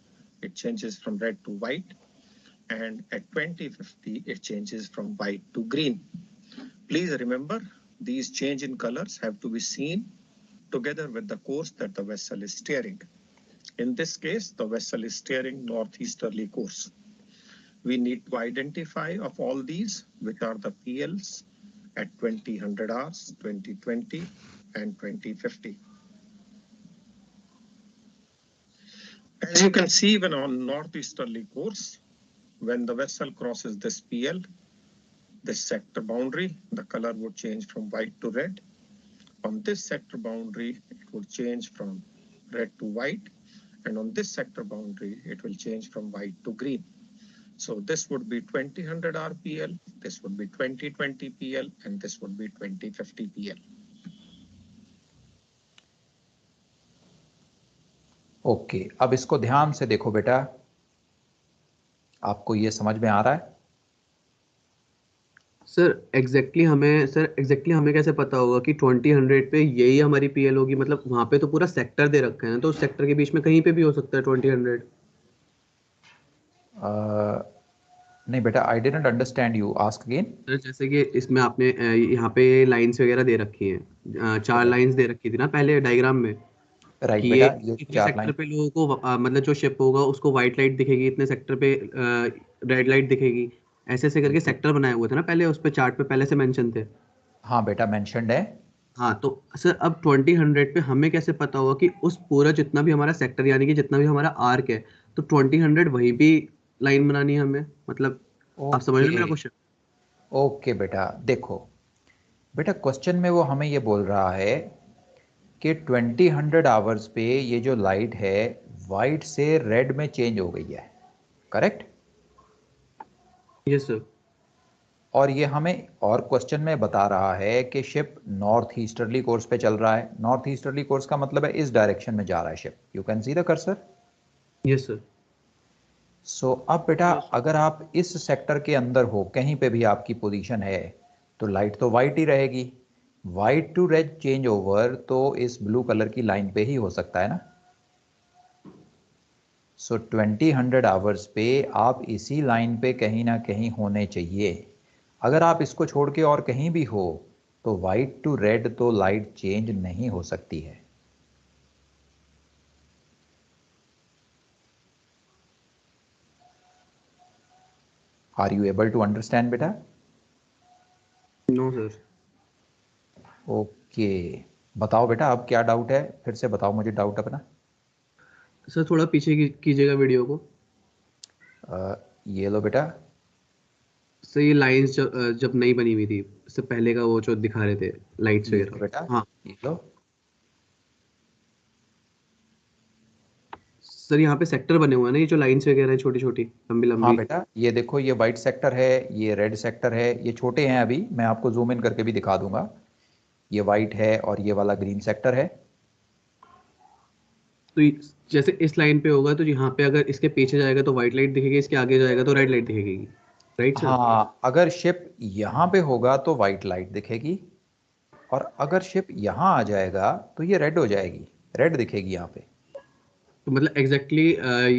it changes from red to white. And at 2050, it changes from white to green. Please remember, these change in colors have to be seen together with the course that the vessel is steering. In this case, the vessel is steering northeasterly course. We need to identify of all these, which are the PLs at 2000 hours, 2020, and 2050. As you can see, when on northeasterly course, when the vessel crosses this PL, this sector boundary, the color would change from white to red. On this sector boundary, it would change from red to white. And on this sector boundary, it will change from white to green. So this would be 2000 RPL, this would be 2020 PL, and this would be 2050 PL. Okay, अब इसको ध्यान से देखो बेटा, आपको ये समझ में आ रहा है? सर एग्जैक्टली हमें कैसे पता होगा कि 2000 पे यही हमारी पीएल होगी? मतलब वहां पे तो पूरा सेक्टर दे रखा है ना, तो उस सेक्टर के बीच में कहीं पे भी हो सकता है 2000। नहीं बेटा, I didn't understand you, ask again. Sir जैसे कि इसमें आपने यहाँ पे लाइंस वगैरह दे रखी हैं, 4 लाइंस दे रखी थी ना पहले डायग्राम में, राइट कि बेटा, ये ये इतने 4 सेक्टर लाइन। पे लोगों को मतलब जो शिप होगा उसको व्हाइट लाइट दिखेगी, इतने सेक्टर पे रेड लाइट दिखेगी, ऐसे ऐसे करके सेक्टर बनाए हुए थे ना पहले, उस पे चार्ट पे पहले से मेंशन थे। हाँ बेटा, मेंशन्ड है। हाँ, तो सर अब 2000 पे हमें कैसे पता होगा कि उस पूरा जितना भी हमारा सेक्टर यानी कि जितना भी हमारा आर्क है, तो 2000 वहीं भी लाइन बनानी है हमें? मतलब आप समझ रहे हो मेरा क्वेश्चन? ओके बेटा, देखो बेटा, क्वेश्चन में वो हमें ये बोल रहा है कि 2000 आवर्स पे ये जो लाइट है वाइट से रेड में चेंज हो गई है, करेक्ट? Yes sir. और ये हमें और क्वेश्चन में बता रहा है कि शिप नॉर्थ ईस्टर्ली कोर्स पे चल रहा है। नॉर्थ ईस्टर्ली कोर्स का मतलब है इस डायरेक्शन में जा रहा है ship. You can see the cursor. Yes sir. So अब बेटा, अगर आप इस सेक्टर के अंदर हो, कहीं पे भी आपकी पोजीशन है, तो लाइट तो वाइट ही रहेगी। White to red change over तो इस ब्लू कलर की लाइन पे ही हो सकता है ना। सो 2000 आवर्स पे आप इसी लाइन पे कहीं ना कहीं होने चाहिए। अगर आप इसको छोड़ के और कहीं भी हो तो वाइट टू रेड तो लाइट चेंज नहीं हो सकती है। Are you able to understand बेटा? No sir. ओके, बताओ बेटा, अब क्या डाउट है? फिर से बताओ मुझे डाउट अपना। सर थोड़ा पीछे कीजिएगा वीडियो को। ये लो बेटा। सर ये लाइंस जब नहीं बनी हुई थी, इससे पहले का वो जो दिखा रहे थे लाइट्स ये लो वगैरह। बेटा, हाँ ये लो। सर यहाँ पे सेक्टर बने हुए हैं ना, ये जो लाइंस वगैरह है छोटी छोटी लंबी हाँ लंबी। बेटा, ये देखो, ये वाइट सेक्टर है, ये रेड सेक्टर है, ये छोटे हैं, अभी मैं आपको जूम इन करके भी दिखा दूंगा। ये वाइट है और ये वाला ग्रीन सेक्टर है। तो जैसे इस लाइन पे होगा तो यहाँ पे अगर इसके पीछे जाएगा तो व्हाइट लाइट दिखेगी, इसके आगे जाएगा तो रेड लाइट दिखेगी, राइट सर? हाँ, अगर शिप यहाँ पे होगा तो वाइट लाइट दिखेगी, और अगर शिप यहाँ आ जाएगा तो ये रेड हो जाएगी, रेड दिखेगी यहाँ पे। तो मतलब एग्जैक्टली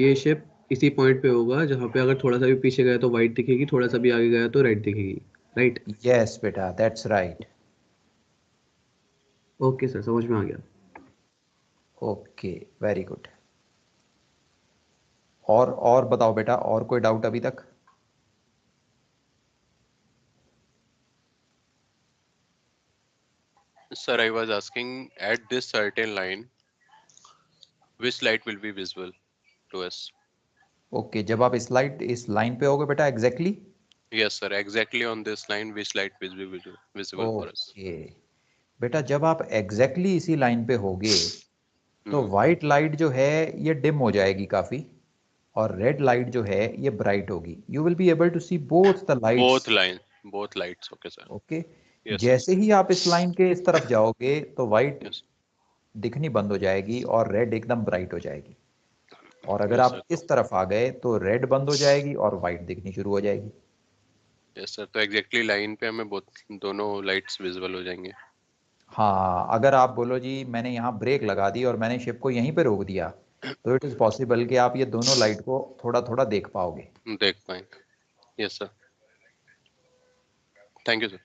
ये शिप इसी पॉइंट पे होगा जहाँ पे अगर थोड़ा सा भी पीछे गया तो व्हाइट दिखेगी, थोड़ा सा भी आगे गया तो रेड दिखेगी, राइट? यस बेटा, दैट्स राइट। ओके सर, समझ में आ गया। Okay, very good. और बताओ बेटा, और कोई डाउट अभी तक? Sir, I was asking at this certain line, which light will be visible to us? Okay, जब आप इस लाइन पे होगे बेटा exactly. Yes, sir. Exactly on this line, which light will be visible for us? Okay बेटा, जब आप exactly इसी लाइन पे होगे तो वाइट लाइट जो है ये डिम हो जाएगी काफी, और रेड लाइट जो है ये ब्राइट होगी. You will be able to see both the lights. Both lights. Okay, sir. Okay, Yes, जैसे ही आप इस लाइन के इस तरफ जाओगे तो वाइट yes, दिखनी बंद हो जाएगी और रेड एकदम ब्राइट हो जाएगी, और अगर yes, आप sir. इस तरफ आ गए तो रेड बंद हो जाएगी और वाइट दिखनी शुरू हो जाएगी. Yes, sir. तो exactly line पे हमें दोनों lights visible हो जाएंगे. हाँ, अगर आप बोलो जी मैंने यहाँ ब्रेक लगा दी और मैंने शिप को यहीं पे रोक दिया, तो इट इज पॉसिबल कि आप ये दोनों लाइट को थोड़ा थोड़ा देख पाओगे. देख पाएंगे. Yes, sir. Thank you, sir.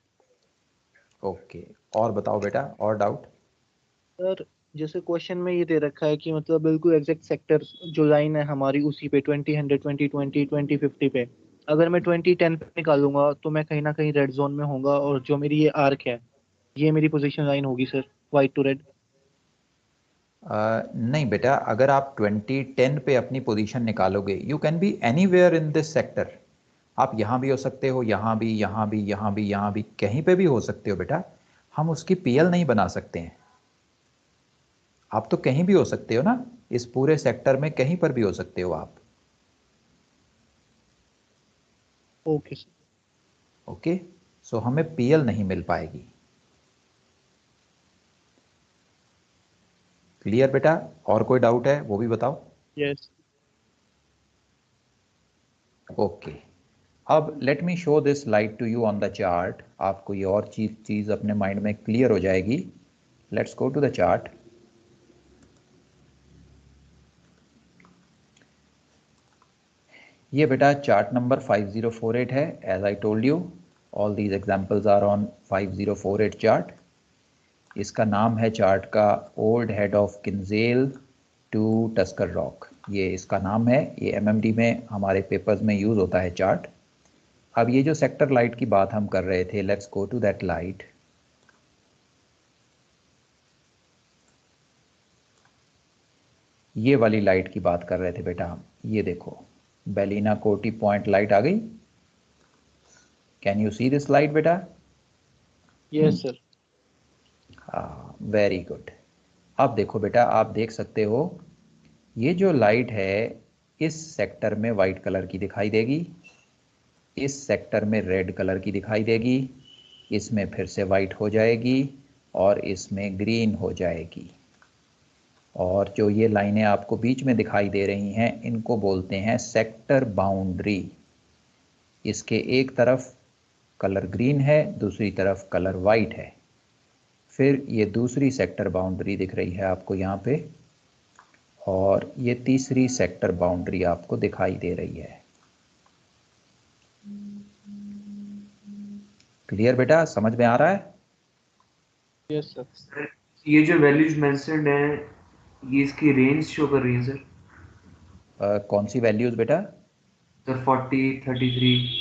Okay, और बताओ बेटा, और डाउट? सर जैसे क्वेश्चन में ये दे रखा है कि मतलब बिल्कुल एग्जैक्ट सेक्टर जो लाइन है हमारी उसी पे 20 100 20 20 20 50 पे, अगर मैं 20 10 पे निकालूंगा तो मैं कहीं ना कहीं रेड जोन में होऊंगा, और जो मेरी ये आर्क है ये मेरी पोजीशन लाइन होगी सर, वाइट टू रेड. नहीं बेटा, अगर आप 2010 पे अपनी पोजीशन निकालोगे, you can be anywhere in this sector. आप यहाँ भी हो सकते हो, यहाँ भी, यहाँ भी, यहाँ भी, यहाँ भी, कहीं पे भी हो सकते हो बेटा. हम उसकी पीएल नहीं बना सकते हैं. आप तो कहीं भी हो सकते हो ना, इस पूरे सेक्टर में कहीं पर भी हो सकते हो आप. Okay sir. ओके, सो हमें पीएल नहीं मिल पाएगी. क्लियर बेटा? और कोई डाउट है वो भी बताओ. यस. ओके, अब let me show this light to you on the chart. आपको ये और चीज अपने माइंड में क्लियर हो जाएगी. Let's go to the chart. ये बेटा चार्ट नंबर 5048 है. As I told you, all these examples are on 5048 chart. इसका नाम है चार्ट का Old Head of Kinsale to Tuskar Rock. ये इसका नाम है. ये एमएमडी में हमारे पेपर्स में यूज होता है चार्ट. अब ये जो सेक्टर लाइट की बात हम कर रहे थे, let's go to that light. ये वाली लाइट की बात कर रहे थे बेटा हम. ये देखो, बेलिना कोटी पॉइंट लाइट आ गई. Can you see this light बेटा? Yes sir. हाँ, वेरी गुड. अब देखो बेटा, आप देख सकते हो ये जो लाइट है इस सेक्टर में वाइट कलर की दिखाई देगी, इस सेक्टर में रेड कलर की दिखाई देगी, इसमें फिर से वाइट हो जाएगी और इसमें ग्रीन हो जाएगी. और जो ये लाइनें आपको बीच में दिखाई दे रही हैं, इनको बोलते हैं सेक्टर बाउंड्री. इसके एक तरफ कलर ग्रीन है, दूसरी तरफ कलर वाइट है. फिर ये दूसरी सेक्टर बाउंड्री दिख रही है आपको यहाँ पे, और ये तीसरी सेक्टर बाउंड्री आपको दिखाई दे रही है. क्लियर बेटा? समझ में आ रहा है? Yes sir. ये जो वैल्यूज मेंशन्ड है ये इसकी रेंज शो कर रही है सर. कौन सी वैल्यूज बेटा? Sir 40 33.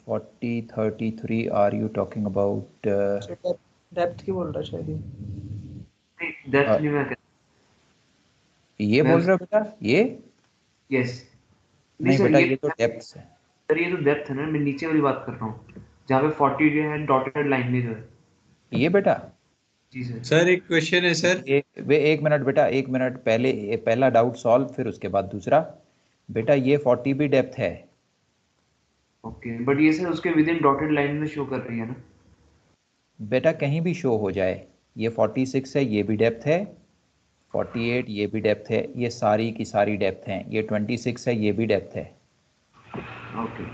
40 33 are you talking about? Depth की बोल रहा है शायद ये. नहीं डेप्थ नहीं, मैं ये बोल रहे हो बेटा? ये यस नहीं सर, बेटा, ये तो डेप्थ है. सर ये तो डेप्थ है ना, मैं नीचे वाली बात कर रहा हूँ जहाँ पे 40 जो है डॉटेड लाइन में जो है. ये बेटा जी सर. सर एक क्वेश्चन है सर. एक मिनट बेटा, एक मिनट. पहले पहला डाउट सॉल्व, फिर उसके बाद दूसरा. बेटा ये 40 भी डेप्थ है. ओके, बट ये सर उसके विद इन डॉटेड लाइन में शो कर रही है ना. बेटा कहीं भी शो हो जाए, ये 46 है, ये भी डेप्थ है. 48 ये भी डेप्थ है. ये सारी की सारी डेप्थ हैं. ये 26 है, ये भी डेप्थ है. ओके.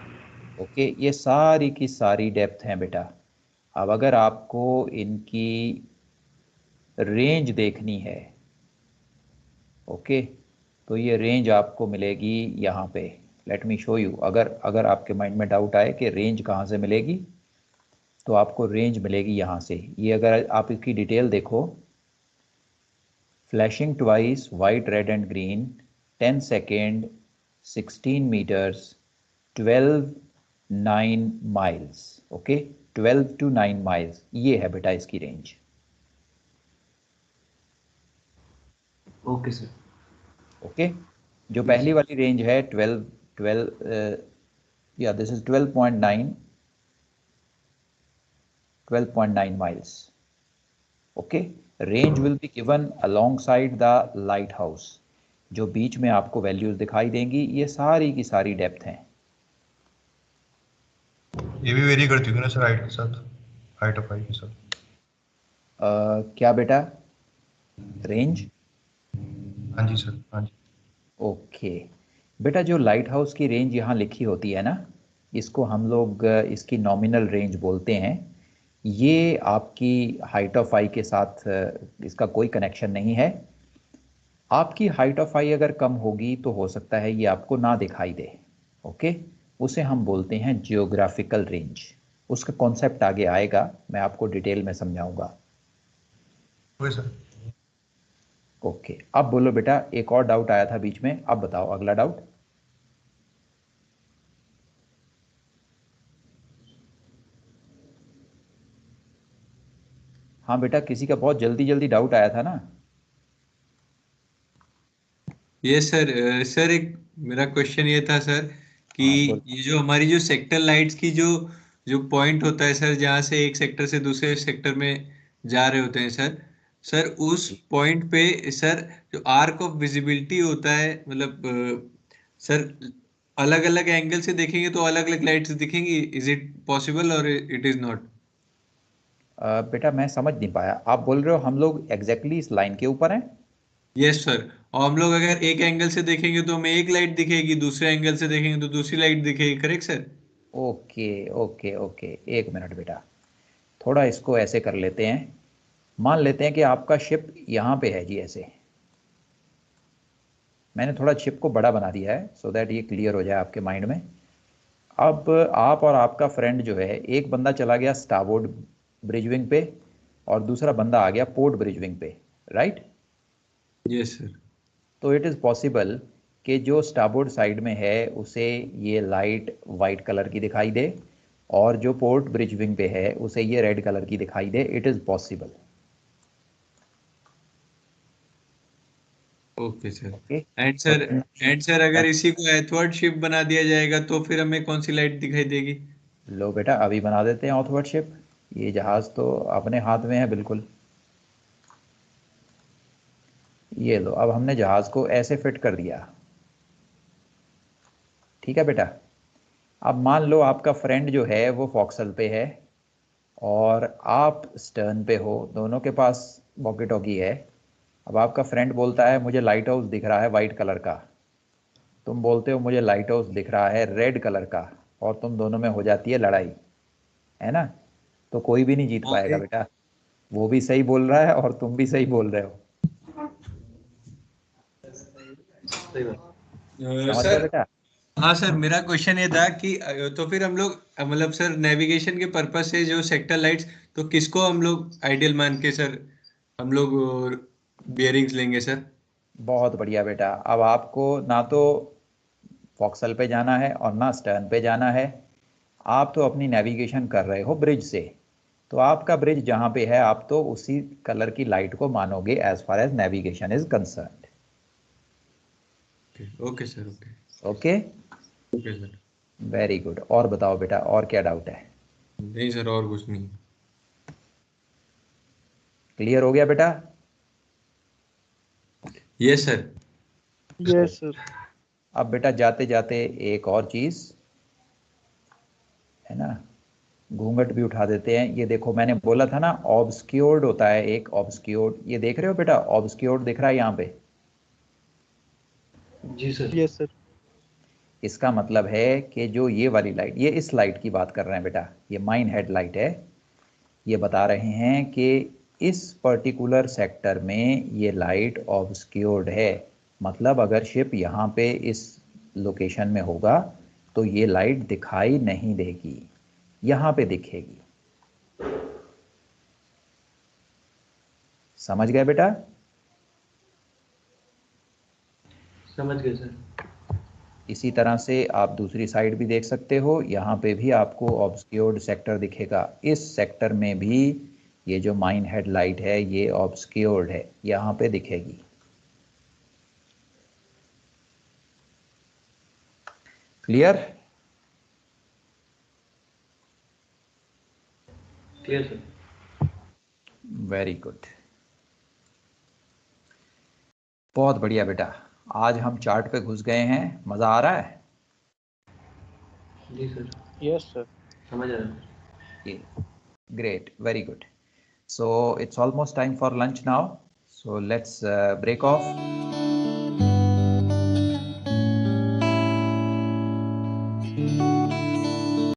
ओके, ये सारी की सारी डेप्थ हैं बेटा. अब अगर आपको इनकी रेंज देखनी है, ओके, तो ये रेंज आपको मिलेगी यहाँ पे. Late me show you. अगर आपके माइंड में डाउट आए कि रेंज कहाँ से मिलेगी, तो आपको रेंज मिलेगी यहाँ से. ये अगर आप इसकी डिटेल देखो, flashing twice white red and green 10 second 16 metres 12 9 miles. Okay, 12 to 9 miles, ये है बेटा इसकी रेंज. Okay sir. ओके जो पहली वाली रेंज है 12 या this is 12.9 miles. Okay range will be given alongside the light house. जो बीच में आपको वैल्यूज दिखाई देंगी ये सारी की सारी डेप्थ हैं। ये भी वेरी करती होगी ना सर हाइट के साथ, हाइट ऑफ हाइट के साथ। क्या बेटा रेंज? हाँ जी सर, हाँ जी। ओके बेटा जो लाइट हाउस की रेंज यहाँ लिखी होती है ना, इसको हम लोग इसकी नॉमिनल रेंज बोलते हैं। ये आपकी हाइट ऑफ आई के साथ इसका कोई कनेक्शन नहीं है। आपकी हाइट ऑफ आई अगर कम होगी तो हो सकता है ये आपको ना दिखाई दे। ओके उसे हम बोलते हैं जियोग्राफिकल रेंज। उसका कॉन्सेप्ट आगे आएगा, मैं आपको डिटेल में समझाऊंगा। Okay sir. ओके अब बोलो बेटा, एक और डाउट आया था बीच में, अब बताओ अगला डाउट। हाँ बेटा किसी का बहुत जल्दी जल्दी डाउट आया था ना। ये सर सर एक मेरा क्वेश्चन ये था सर कि हाँ बोल। ये जो हमारी जो सेक्टर लाइट्स की जो जो पॉइंट होता है सर, जहाँ से एक सेक्टर से दूसरे सेक्टर में जा रहे होते हैं सर, सर उस पॉइंट पे सर जो आर्क ऑफ विजिबिलिटी होता है, मतलब सर अलग अलग एंगल से देखेंगे तो अलग अलग लाइट्स दिखेंगी। इज इट पॉसिबल और इट इज नॉट? बेटा मैं समझ नहीं पाया, आप बोल रहे हो हम लोग एग्जैक्टली इस लाइन के ऊपर हैं? Yes sir. और हम लोग अगर एक एंगल से देखेंगे तो हमें एक लाइट दिखेगी, दूसरे एंगल से देखेंगे तो दूसरी लाइट दिखेगी, correct sir? Okay okay okay एक मिनट बेटा, थोड़ा इसको ऐसे कर लेते हैं। मान लेते हैं कि आपका शिप यहाँ पे है जी, ऐसे मैंने थोड़ा शिप को बड़ा बना दिया है सो दैट ये क्लियर हो जाए आपके माइंड में। अब आप और आपका फ्रेंड जो है, एक बंदा चला गया स्टारबोर्ड ब्रिजविंग पे और दूसरा बंदा आ गया पोर्ट ब्रिजविंग पे, राइट? Yes sir. तो इट इज़ पॉसिबल कि जो स्टारबोर्ड साइड में है उसे ये लाइट वाइट कलर की दिखाई दे और जो पोर्ट ब्रिजविंग पे है उसे ये रेड कलर की दिखाई दे। It is possible. Okay sir. Okay and sir अगर इसी को एथवर्ड शिप बना दिया जाएगा तो फिर हमें कौन सी लाइट दिखाई देगी? लो बेटा अभी बना देते हैं ऑथवर्ड शिप। ये जहाज तो अपने हाथ में है बिल्कुल। ये लो, अब हमने जहाज को ऐसे फिट कर दिया, ठीक है बेटा। अब मान लो आपका फ्रेंड जो है वो फॉक्सल पे है और आप स्टर्न पे हो, दोनों के पास वॉकी टॉकी है। अब आपका फ्रेंड बोलता है मुझे लाइट हाउस दिख रहा है वाइट कलर का, तुम बोलते हो मुझे लाइट हाउस दिख रहा है रेड कलर का, और तुम दोनों में हो जाती है लड़ाई, है ना? तो कोई भी नहीं जीत पाएगा बेटा। वो भी सही बोल रहा है और तुम भी सही बोल रहे हो। समझ गए सर बेटा? हाँ सर, मेरा क्वेश्चन ये था कि तो फिर हम लोग मतलब सर नेविगेशन के पर्पज से जो सेक्टर लाइट्स, तो किसको हम लोग आइडियल मान के सर हम लोग बियरिंग्स लेंगे सर? बहुत बढ़िया बेटा। अब आपको ना तो फॉक्सल पे जाना है और ना स्टर्न पे जाना है, आप तो अपनी नेविगेशन कर रहे हो ब्रिज से। तो आपका ब्रिज जहाँ पे है आप तो उसी कलर की लाइट को मानोगे as far as navigation is concerned. Okay sir. Okay okay okay sir. Very good. और बताओ बेटा, और क्या डाउट है? नहीं सर, और कुछ नहीं। क्लियर हो गया बेटा? Yes sir. Yes sir. अब बेटा जाते जाते एक और चीज है ना, घूंघट भी उठा देते हैं। ये देखो मैंने बोला था ना ऑब्सक्योर्ड होता है एक, ऑब्सक्योर्ड। ये देख रहे हो बेटा, ऑब्सक्योर्ड दिख रहा है यहाँ पे। जी सर। Yes sir. इसका मतलब है कि जो ये वाली लाइट, ये इस लाइट की बात कर रहे हैं बेटा, ये माइन हेड लाइट है। ये बता रहे हैं कि इस पर्टिकुलर सेक्टर में ये लाइट ऑब्सक्योर्ड है। मतलब अगर शिप यहाँ पे इस लोकेशन में होगा तो ये लाइट दिखाई नहीं देगी, यहाँ पे दिखेगी। समझ गए बेटा? समझ गए सर। इसी तरह से आप दूसरी साइड भी देख सकते हो, यहाँ पे भी आपको ऑब्सक्योर्ड सेक्टर दिखेगा। इस सेक्टर में भी ये जो माइन हेड लाइट है ये ऑब्सक्योर्ड है, यहाँ पे दिखेगी। Clear? Clear sir. Very good, बहुत बढ़िया बेटा। आज हम चार्ट पे घुस गए हैं, मजा आ रहा है? जी सर। Yes sir. समझ आ रहा है। Great, very good. So it's almost time for lunch now. So let's break off.